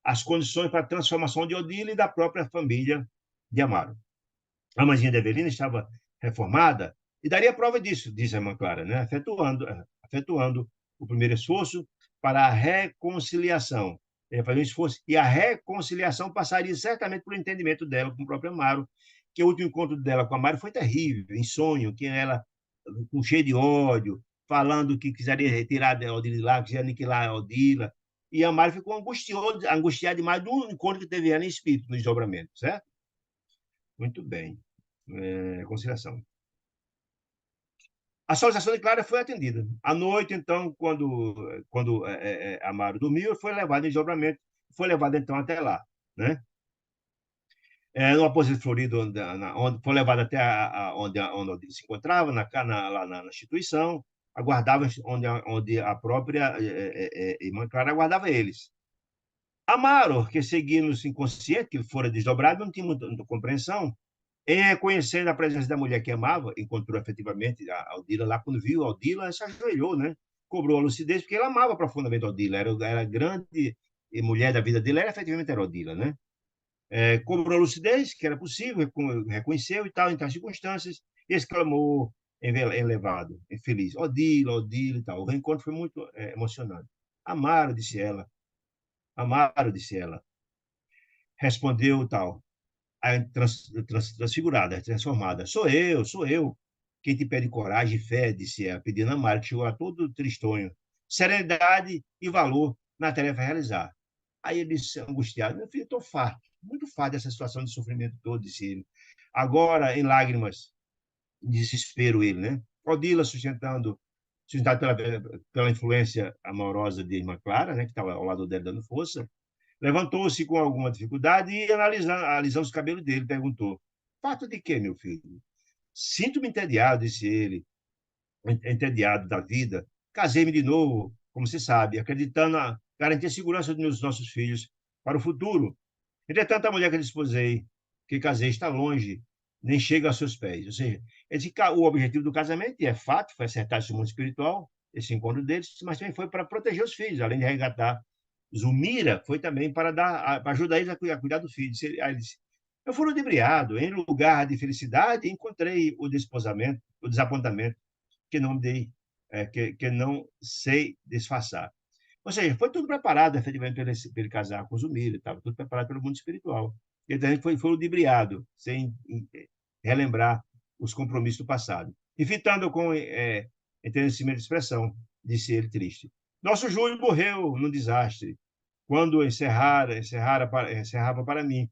as condições para a transformação de Odila e da própria família de Amaro. A mãezinha de Evelina estava reformada e daria prova disso, diz a irmã Clara, né? Afetuando o primeiro esforço para a reconciliação. Ele fazia um esforço e a reconciliação passaria certamente pelo entendimento dela com o próprio Amaro, que o último encontro dela com Amaro foi terrível, em sonho, que ela, com cheio de ódio, falando que quiseria retirar a Odila de lá, queria aniquilar a Odila, e Amaro ficou angustiado demais do encontro que teve ela em espírito, no desdobramento, certo? Muito bem. Conciliação. A solicitação de Clara foi atendida. À noite, então, quando Amaro dormiu, foi levado em desdobramento, foi levado, então, até lá, né? No aposento florido, onde foi levado até onde se encontrava, lá na instituição, aguardava onde a própria irmã Clara aguardava eles. Amaro, que seguindo-se inconsciente, que fora desdobrado, não tinha muita compreensão, em reconhecendo a presença da mulher que amava, encontrou efetivamente a Aldila lá, quando viu a Aldila, se ajoelhou, né? Cobrou a lucidez, porque ele amava profundamente a Aldila, era a grande mulher da vida dele, era efetivamente a Aldila, né? Cobrou a lucidez, que era possível, reconheceu e tal, em tais circunstâncias, e exclamou elevado, feliz, Odila, Odila e tal. O reencontro foi muito emocionante. Amaro, disse ela, Amaro, disse ela. Respondeu tal, transfigurada, transformada. Sou eu. Quem te pede coragem e fé, disse ela, pedindo a Amaro, que chegou a todo tristonho. Serenidade e valor na tarefa a realizar. Aí ele disse, angustiado, meu filho, estou farto, muito farto dessa situação de sofrimento todo, disse ele. Agora, em lágrimas, desespero ele, né? Odila sustentado pela influência amorosa de irmã Clara, né, que estava ao lado dele dando força, levantou-se com alguma dificuldade e, analisando os cabelos dele, perguntou: Fato de quê, meu filho? Sinto-me entediado, disse ele, entediado da vida. Casei-me de novo, como se sabe, acreditando na garantir a segurança dos nossos filhos para o futuro. Entretanto, a mulher que desposei, que casei, está longe, nem chega aos seus pés. Ou seja, o objetivo do casamento, e é fato, foi acertar esse mundo espiritual, esse encontro deles, mas também foi para proteger os filhos, além de resgatar Zulmira, foi também para ajudar eles a cuidar do filho. Aí ele disse, eu fui ludibriado, em lugar de felicidade, encontrei o desposamento, o desapontamento, que não dei, que não sei disfarçar. Ou seja, foi tudo preparado, efetivamente, para ele casar com Zulmira, estava tudo preparado pelo mundo espiritual. Ele também foi ludibriado, sem relembrar os compromissos do passado. E fitando com entendimento de expressão, disse ele triste. Nosso Júlio morreu num desastre, quando encerrava para mim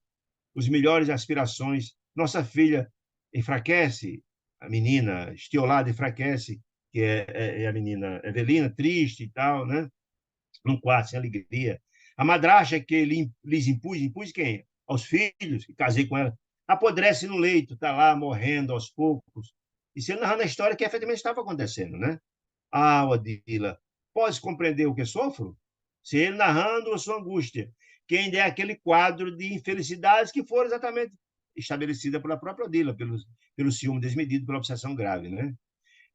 os melhores aspirações. Nossa filha enfraquece, a menina estiolada enfraquece, que é a menina Evelina, triste e tal, né? Num quarto sem alegria. A madrasta que lhes impus quem? Aos filhos, que casei com ela, apodrece no leito, está lá morrendo aos poucos. E se narrando a história que efetivamente estava acontecendo, né? Ah, Odila, pode compreender o que sofro? Se ele narrando a sua angústia, quem der aquele quadro de infelicidades que foram exatamente estabelecida pela própria Odila, pelo ciúme desmedido, pela obsessão grave, né?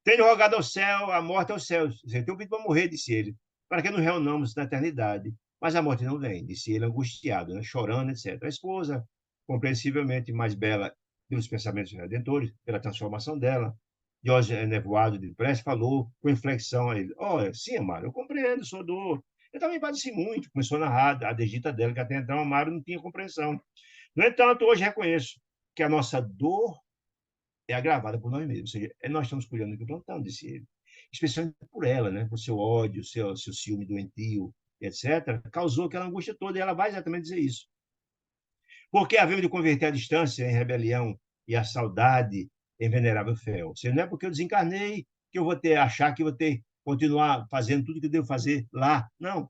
Tenho rogado ao céu, a morte aos céus. Tenho pedido para morrer, disse ele, para que nos reunamos na eternidade. Mas a morte não vem, disse ele, angustiado, né? Chorando, etc. A esposa, compreensivelmente mais bela pelos pensamentos redentores, pela transformação dela, Jorge, nevoado de pressa, falou com inflexão a ele: Olha, sim, Amaro, eu compreendo sua dor. Eu também padeci muito. Começou a narrar a desdita dela, que até então Amaro não tinha compreensão. No entanto, hoje reconheço que a nossa dor é agravada por nós mesmos. Ou seja, nós estamos cuidando do que plantamos, disse ele. Especialmente por ela, né? Por seu ódio, seu ciúme doentio, etc., causou aquela angústia toda, e ela vai exatamente dizer isso. Porque havemos de converter a distância em rebelião e a saudade em venerável fé. Ou seja, não é porque eu desencarnei que eu vou achar que vou ter continuar fazendo tudo que eu devo fazer lá. Não.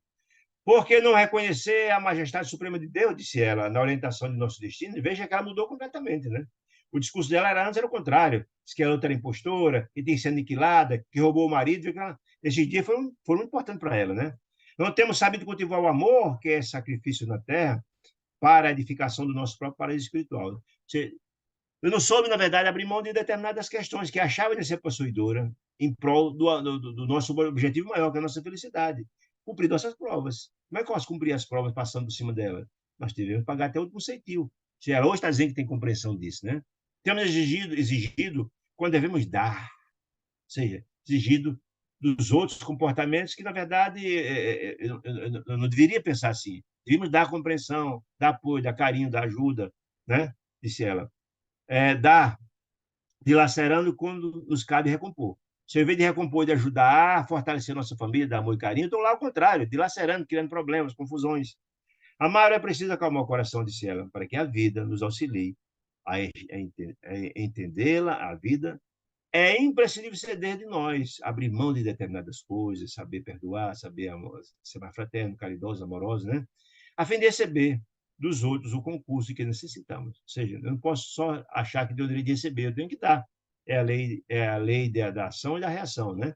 Porque não reconhecer a majestade suprema de Deus, disse ela, na orientação de nosso destino. Veja que ela mudou completamente, né? O discurso dela antes era o contrário. Diz que a outra era impostora, que tem que ser aniquilada, que roubou o marido. Esses dias foram importantes para ela, né? Não temos sabido cultivar o amor, que é sacrifício na terra, para a edificação do nosso próprio paraíso espiritual. Eu não soube, na verdade, abrir mão de determinadas questões que achava de ser possuidora em prol do nosso objetivo maior, que é a nossa felicidade. Cumprir nossas provas. Como é que eu posso cumprir as provas passando por cima dela? Nós tivemos que pagar até o último centil. Se ela hoje está dizendo que tem compreensão disso, né? Temos exigido quando devemos dar. Ou seja, exigido dos outros comportamentos que, na verdade, eu não deveria pensar assim. Devíamos dar compreensão, dar apoio, dar carinho, dar ajuda, né? Disse ela. Dar dilacerando quando nos cabe recompor. Se ao invés de recompor, de ajudar, fortalecer nossa família, dar amor e carinho, estou lá ao contrário, dilacerando, criando problemas, confusões. Amar é preciso acalmar o coração, disse ela, para que a vida nos auxilie a entendê-la, a vida. É imprescindível ceder de nós, abrir mão de determinadas coisas, saber perdoar, saber ser mais fraterno, caridoso, amoroso, né? A fim de receber dos outros o concurso que necessitamos. Ou seja, eu não posso só achar que Deus deveria receber, eu tenho que dar. É a lei da ação e da reação, né?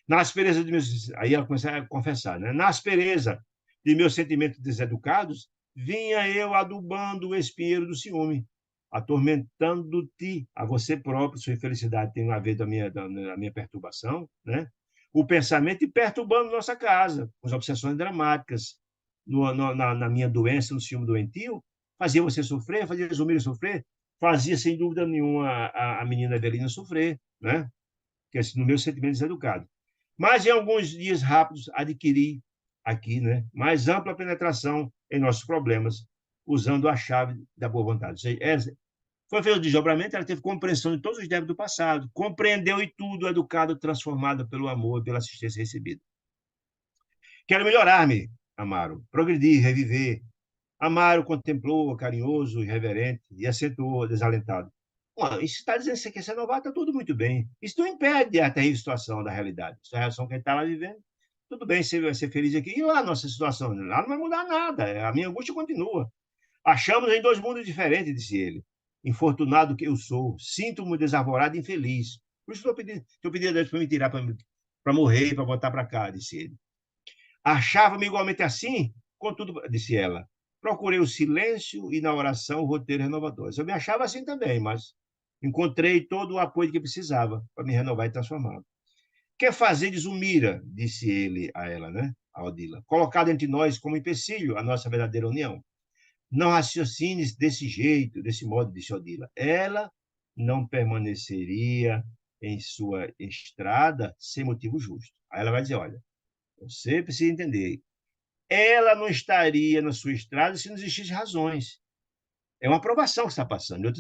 Na aspereza de meus... Aí ela começa a confessar, né? Na aspereza de meus sentimentos deseducados, vinha eu adubando o espinheiro do ciúme, atormentando-te a você próprio, sua infelicidade tem a ver da minha perturbação, né? O pensamento e perturbando nossa casa, com as obsessões dramáticas, na minha doença, no ciúme doentio, fazia você sofrer, fazia a Zumira sofrer, fazia, sem dúvida nenhuma, a menina Evelina sofrer, né? Que é no meu sentimento deseducado. Mas em alguns dias rápidos adquiri aqui, né, mais ampla penetração em nossos problemas, usando a chave da boa vontade. Foi feito o desdobramento, ela teve compreensão de todos os débitos do passado, compreendeu e tudo, educado, transformado pelo amor e pela assistência recebida. Quero melhorar-me, Amaro, progredir, reviver. Amaro contemplou, carinhoso e reverente, e acentuou, desalentado. Isso está dizendo que você quer ser novato, está tudo muito bem. Isso não impede a terrível situação da realidade. Isso é a relação que a gente está lá vivendo. Tudo bem, você vai ser feliz aqui. E lá a nossa situação? Lá não vai mudar nada. A minha angústia continua. Achamos em dois mundos diferentes, disse ele. Infortunado que eu sou, sinto-me desarvorado e infeliz. Por isso estou pedindo a Deus para me tirar, para morrer, para voltar para cá, disse ele. Achava-me igualmente assim, contudo, disse ela. Procurei o silêncio e na oração o roteiro renovador. Eu me achava assim também, mas encontrei todo o apoio que precisava para me renovar e transformar. Quer fazer de Zumira, disse ele a ela, né? A Odila, colocado entre nós como empecilho a nossa verdadeira união. Não raciocines desse jeito, desse modo, disse Odila. Ela não permaneceria em sua estrada sem motivo justo. Aí ela vai dizer, olha, você precisa entender, ela não estaria na sua estrada se não existissem razões. É uma aprovação que está passando,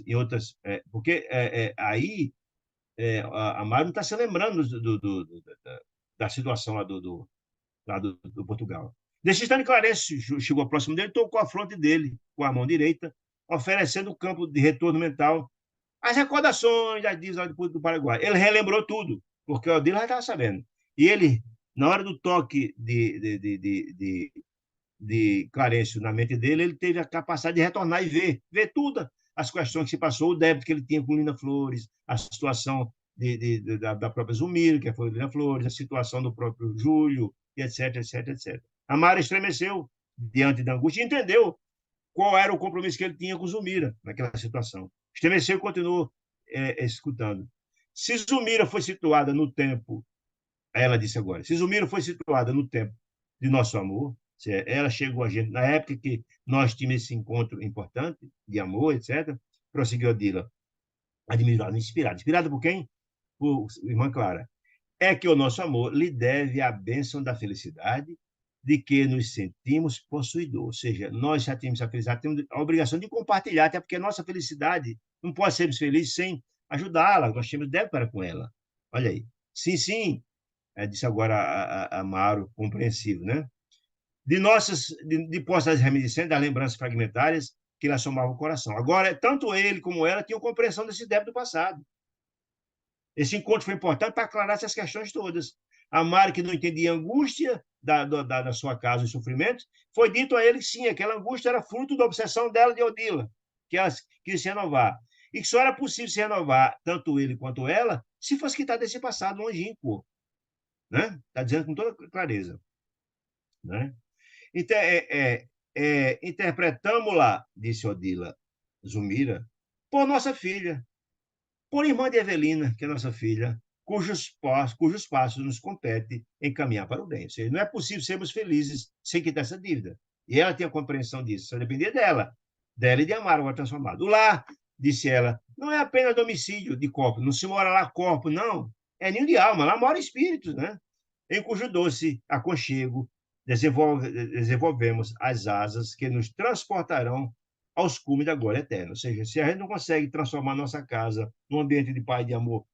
em outras porque aí a Mário não está se lembrando da situação lá do Portugal. Desistando, Clarence chegou próximo dele, tocou a fronte dele com a mão direita, oferecendo o campo de retorno mental, as recordações das dívidas do Paraguai. Ele relembrou tudo, porque o dele já estava sabendo. E ele, na hora do toque de Clarencio na mente dele, ele teve a capacidade de retornar e ver tudo as questões que se passou, o débito que ele tinha com Lina Flores, a situação da própria Zumira, que foi Lilian Flores, a situação do próprio Júlio, e etc, etc, etc. A Mara estremeceu diante da angústia e entendeu qual era o compromisso que ele tinha com Zumira naquela situação. Estremeceu e continuou escutando. Se Zumira foi situada no tempo, ela disse agora, se Zumira foi situada no tempo de nosso amor, ela chegou a gente na época que nós tínhamos esse encontro importante de amor, etc. Prosseguiu a Dila, admirada, inspirada. Inspirada por quem? Por irmã Clara. É que o nosso amor lhe deve a bênção da felicidade de que nos sentimos possuidor. Ou seja, nós já temos a felicidade, temos a obrigação de compartilhar, até porque a nossa felicidade não pode sermos felizes sem ajudá-la. Nós temos débito para com ela. Olha aí. Sim, sim, disse agora a Maro, compreensivo, né? De posse das reminiscências, das lembranças fragmentárias que lhe assomavam o coração. Agora, tanto ele como ela tinham compreensão desse débito do passado. Esse encontro foi importante para aclarar essas questões todas. A Mari, que não entendia a angústia da sua casa, os sofrimentos, foi dito a ele que sim, aquela angústia era fruto da obsessão dela de Odila, que ela quis se renovar. E que só era possível se renovar, tanto ele quanto ela, se fosse quitar desse passado longínquo. Né? Está dizendo com toda clareza. Né? Então, interpretamos-la, disse Odila Zumira, por nossa filha, por irmã de Evelina, que é nossa filha, cujos passos nos compete encaminhar para o bem. Ou seja, não é possível sermos felizes sem quitar essa dívida. E ela tem a compreensão disso, só dependia dela e de amar o transformado. O lar, disse ela, não é apenas domicílio de corpo, não se mora lá corpo, não. É ninho de alma, lá mora espíritos, né? Em cujo doce aconchego desenvolvemos as asas que nos transportarão aos cumes da glória eterna. Ou seja, se a gente não consegue transformar nossa casa num ambiente de paz, de amor,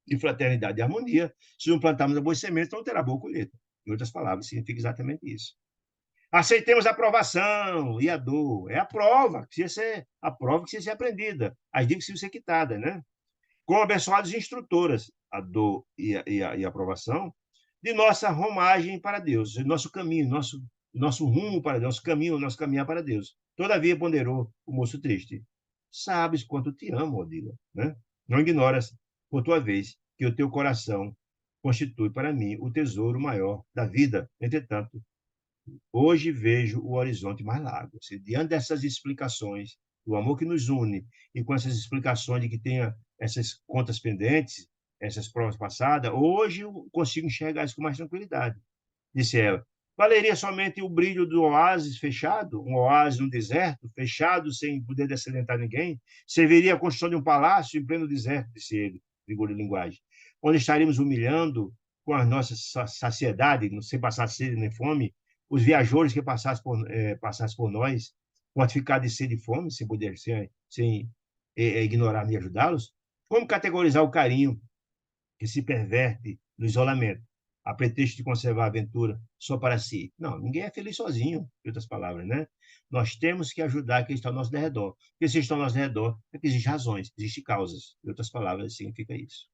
de fraternidade e harmonia, se não plantarmos a boa semente, não terá boa colheita. Em outras palavras, significa exatamente isso. Aceitemos a provação e a dor. É a prova que precisa ser aprendida. As dívidas precisam ser quitadas, né? Com abençoadas instrutoras, a dor e a aprovação, de nossa romagem para Deus, nosso caminho, nosso rumo para Deus, nosso caminhar para Deus. Todavia, ponderou o moço triste. Sabes quanto te amo, Odila, né? Não ignoras, por tua vez, que o teu coração constitui para mim o tesouro maior da vida. Entretanto, hoje vejo o horizonte mais largo. Diante dessas explicações, do amor que nos une, e com essas explicações de que tenha essas contas pendentes, essas provas passadas, hoje eu consigo enxergar isso com mais tranquilidade. Disse ela. Valeria somente o brilho do oásis fechado, um oásis no deserto, fechado, sem poder descedentar ninguém? Serviria a construção de um palácio em pleno deserto, disse ele, vigor de linguagem, onde estaríamos humilhando com a nossa saciedade, sem passar sede nem fome, os viajores que passassem por nós, mortificados de sede e fome, sem poder sem ignorar nem ajudá-los? Como categorizar o carinho que se perverte no isolamento, a pretexto de conservar a aventura só para si? Não, ninguém é feliz sozinho, em outras palavras, né? Nós temos que ajudar quem está ao nosso redor. Porque se estão ao nosso redor, é que existem razões, existem causas. Em outras palavras, significa isso.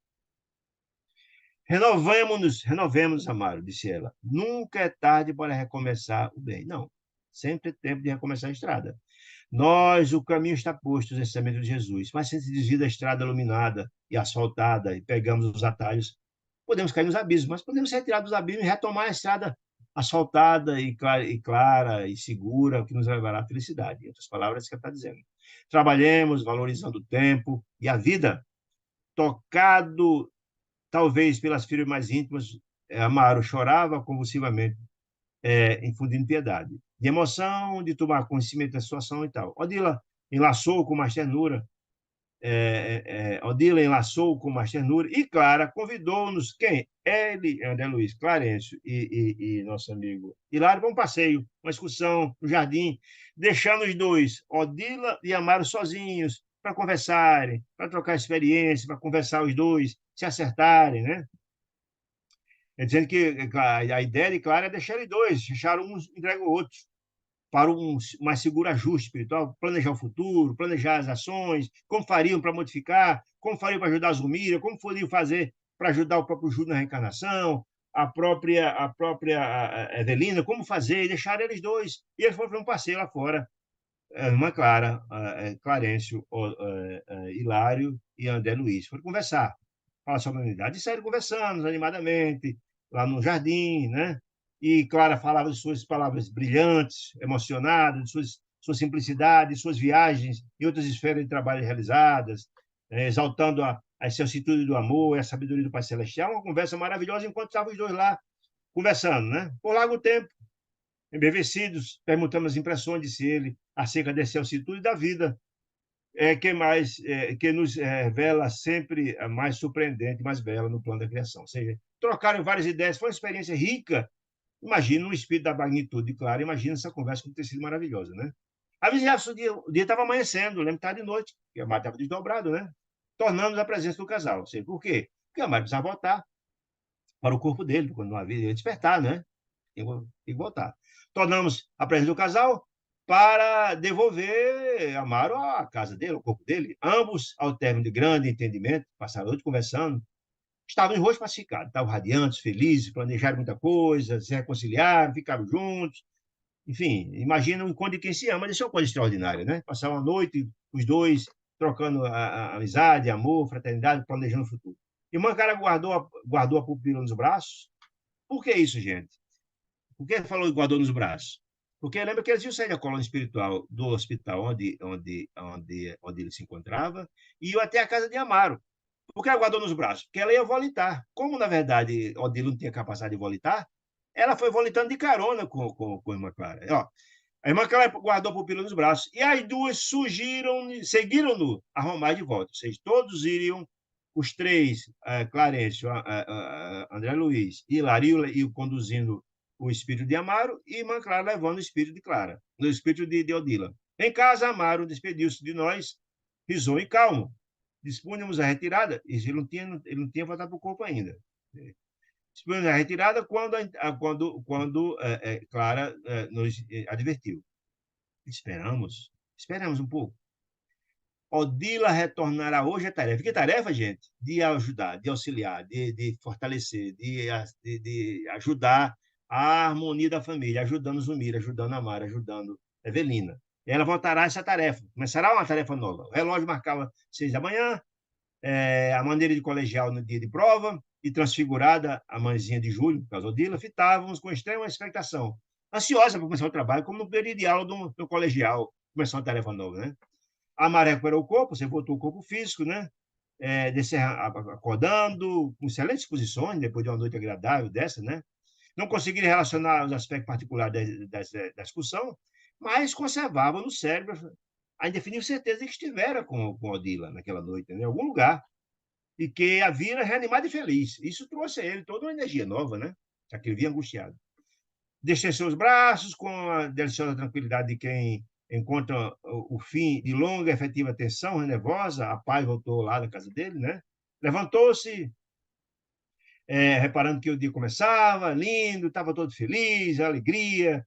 Renovemos, Amaro, disse ela. Nunca é tarde para recomeçar o bem. Não, sempre é tempo de recomeçar a estrada. O caminho está posto no ensinamento de Jesus, mas se desvia da estrada iluminada e asfaltada e pegamos os atalhos, podemos cair nos abismos, mas podemos ser retirados dos abismos e retomar a estrada asfaltada clara e segura, que nos levará à felicidade. Em outras palavras, é isso que ele está dizendo. Trabalhemos valorizando o tempo e a vida, tocado talvez pelas fibras mais íntimas. Amaro chorava convulsivamente, infundindo piedade. De emoção, de tomar conhecimento da situação e tal. Odila enlaçou com mais ternura, Odila enlaçou com mais ternura, e Clara convidou-nos, quem? Ele, André Luiz, Clarencio e nosso amigo Hilário, para um passeio, uma excursão no jardim, deixando os dois, Odila e Amaro, sozinhos, para conversarem, para trocar experiência, para conversar os dois, se acertarem, né? Dizendo que a ideia de Clara é deixar eles dois, deixar um entrega o outro, para um mais seguro ajuste espiritual, planejar o futuro, planejar as ações, como fariam para modificar, como fariam para ajudar a Zumira, como fariam fazer para ajudar o próprio Júlio na reencarnação, a própria Evelina, como fazer, deixar eles dois. E eles foram para um passeio lá fora, uma Clara, Clarencio, Hilário e André Luiz. Foram conversar. falar sobre a unidade. E saíram conversando animadamente, lá no jardim, né? E Clara falava de suas palavras brilhantes, emocionadas, de sua simplicidade, de suas viagens e outras esferas de trabalho realizadas, exaltando a excelsitude do amor e a sabedoria do Pai Celestial. Uma conversa maravilhosa enquanto estavam os dois lá conversando, né? Por largo tempo, embevecidos, perguntamos as impressões, disse ele, acerca dessa excelsitude da vida, que nos revela sempre a mais surpreendente, mais bela no plano da criação. Ou seja, trocaram várias ideias, foi uma experiência rica. Imagina um espírito da magnitude, claro, imagina essa conversa como ter sido maravilhosa, né? A vizinhança, o dia estava amanhecendo, lembro tarde de noite, porque a mar estava desdobrado, né? Tornamos a presença do casal. Sei por quê? Porque a mar precisava voltar para o corpo dele, quando não havia despertar, né? Tem que voltar. Tornamos a presença do casal para devolver Amaro à casa dele, ao corpo dele. Ambos, ao término de grande entendimento, passaram a noite conversando, estavam em rosto pacificado, estavam radiantes, felizes, planejaram muita coisa, se reconciliaram, ficaram juntos. Enfim, imagina o encontro de quem se ama, isso é uma coisa extraordinária, né? Passar uma noite, os dois, trocando a amizade, amor, fraternidade, planejando o futuro. E o cara guardou a pupila nos braços. Por que isso, gente? Por que ele falou guardou nos braços? Porque lembra que eles iam sair da colônia espiritual do hospital onde ele se encontrava e iam até a casa de Amaro. Por que ela guardou nos braços? Porque ela ia volitar. Como, na verdade, Odile não tinha capacidade de volitar, ela foi volitando de carona com a irmã Clara. Ó, a irmã Clara guardou a pupila nos braços. E as duas seguiram-no a Romar de volta. Ou seja, todos iriam, os três, Clarencio, André Luiz e Lario, iam conduzindo o espírito de Amaro e irmã Clara levando o espírito de Clara, o espírito de Odila. Em casa, Amaro despediu-se de nós, risonho e calmo. Dispunhamos a retirada, ele não tinha voltado para o corpo ainda. Dispunhamos a retirada quando Clara nos advertiu. Esperamos um pouco. Odila retornará hoje à tarefa. Que tarefa, gente? De ajudar, de auxiliar, de fortalecer, de ajudar a harmonia da família, ajudando Zumira, ajudando Amara, ajudando Evelina. Ela voltará a essa tarefa. Começará uma tarefa nova. O relógio marcava 6 da manhã, a maneira de colegial no dia de prova, e transfigurada a mãezinha de Júlio, por causa Odila, fitávamos com extrema expectação. Ansiosa para começar o trabalho, como no período ideal do colegial, começar uma tarefa nova, né? A maré recuperou o corpo, você voltou o corpo físico, né? Descer acordando, com excelentes posições, depois de uma noite agradável dessa, né? Não conseguiram relacionar os aspectos particulares da discussão, mas conservavam no cérebro a indefinível certeza de que estivera com Odila naquela noite, né? Em algum lugar, e que a vira reanimada e feliz. Isso trouxe a ele toda uma energia nova, né? Já que ele vinha angustiado. Deixei seus braços com a deliciosa tranquilidade de quem encontra o fim de longa e efetiva tensão nervosa. A paz voltou lá na casa dele, né? Levantou-se, reparando que o dia começava, lindo, estava todo feliz, alegria,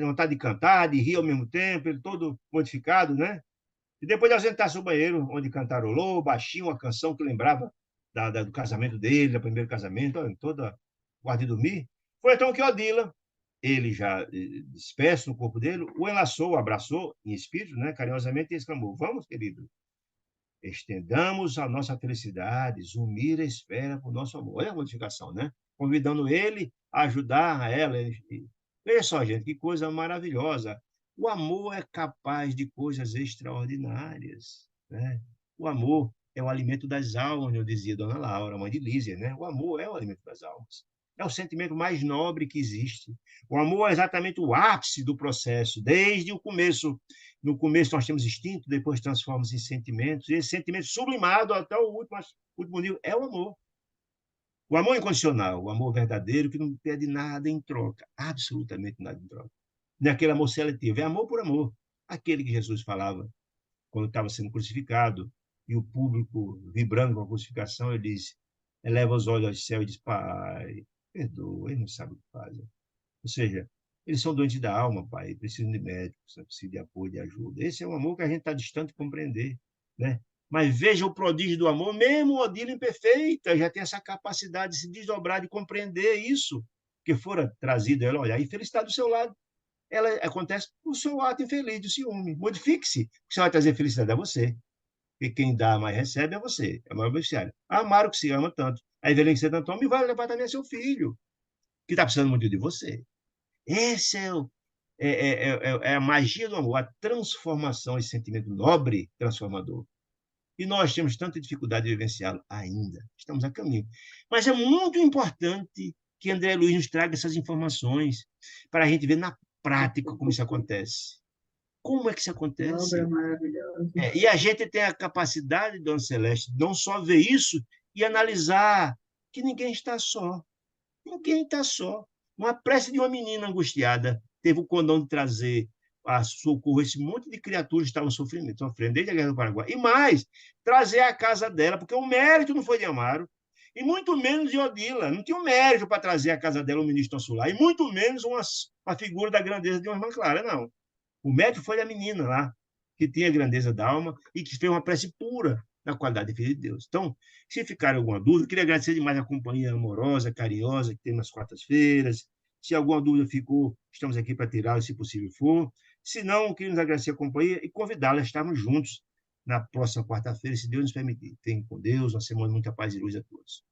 vontade de cantar, de rir ao mesmo tempo, ele todo modificado, né? E depois de ausentar-se ao banheiro, onde cantarolou baixinho uma canção que lembrava do casamento dele, do primeiro casamento, toda guarda de dormir, foi então que Odila, ele já disperso no corpo dele, o enlaçou, o abraçou em espírito, né, carinhosamente, e exclamou: Vamos, querido, estendamos a nossa felicidade, Zumira espera por nosso amor. Olha a modificação, né? Convidando ele a ajudar a ela. Veja só, gente, que coisa maravilhosa. O amor é capaz de coisas extraordinárias, né? O amor é o alimento das almas, eu dizia Dona Laura, mãe de Lísia, né? O amor é o alimento das almas. É o sentimento mais nobre que existe. O amor é exatamente o ápice do processo, desde o começo. No começo nós temos instinto, depois transformamos em sentimentos, e esse sentimento sublimado até o último nível é o amor. O amor incondicional, o amor verdadeiro que não pede nada em troca, absolutamente nada em troca. Não é aquele amor seletivo, é amor por amor. Aquele que Jesus falava quando estava sendo crucificado e o público vibrando com a crucificação, ele diz, eleva os olhos ao céu e diz: Pai, perdoa, eles não sabem o que fazem. Ou seja, eles são doentes da alma, pai, precisam de médicos, precisam de apoio, de ajuda. Esse é um amor que a gente está distante de compreender, né? Mas veja o prodígio do amor, mesmo o Odila imperfeita já tem essa capacidade de se desdobrar, de compreender isso, que fora trazido ela, olha, a infelicidade do seu lado, ela acontece por seu ato infeliz de ciúme. Modifique-se, porque você vai trazer felicidade a você. Porque quem dá mais recebe é você, é o maior beneficiário. Amar o que se ama tanto. Aí vem que você tanto ama e vai levar também a seu filho, que está precisando muito de você. Esse é a magia do amor, a transformação, esse sentimento nobre, transformador. E nós temos tanta dificuldade de vivenciá-lo ainda. Estamos a caminho. Mas é muito importante que André Luiz nos traga essas informações para a gente ver na prática como isso acontece. Como é que isso Obra acontece? maravilhosa. E a gente tem a capacidade, Dona Celeste, de não só ver isso e analisar que ninguém está só. Ninguém está só. Uma prece de uma menina angustiada teve o condão de trazer a socorro esse monte de criaturas que estavam sofrendo desde a Guerra do Paraguai. E mais, trazer a casa dela, porque o mérito não foi de Amaro, e muito menos de Odila. Não tinha o mérito para trazer a casa dela o ministro Assular, e muito menos uma figura da grandeza de uma irmã Clara, não. O mérito foi da menina lá, que tinha grandeza da alma e que fez uma prece pura na qualidade de filho de Deus. Então, se ficar alguma dúvida, eu queria agradecer demais a companhia amorosa, carinhosa que tem nas quartas-feiras. Se alguma dúvida ficou, estamos aqui para tirá-la, se possível for. Se não, queremos agradecer a companhia e convidá-la a estarmos juntos na próxima quarta-feira, se Deus nos permitir. Tenham com Deus, uma semana de muita paz e luz a todos.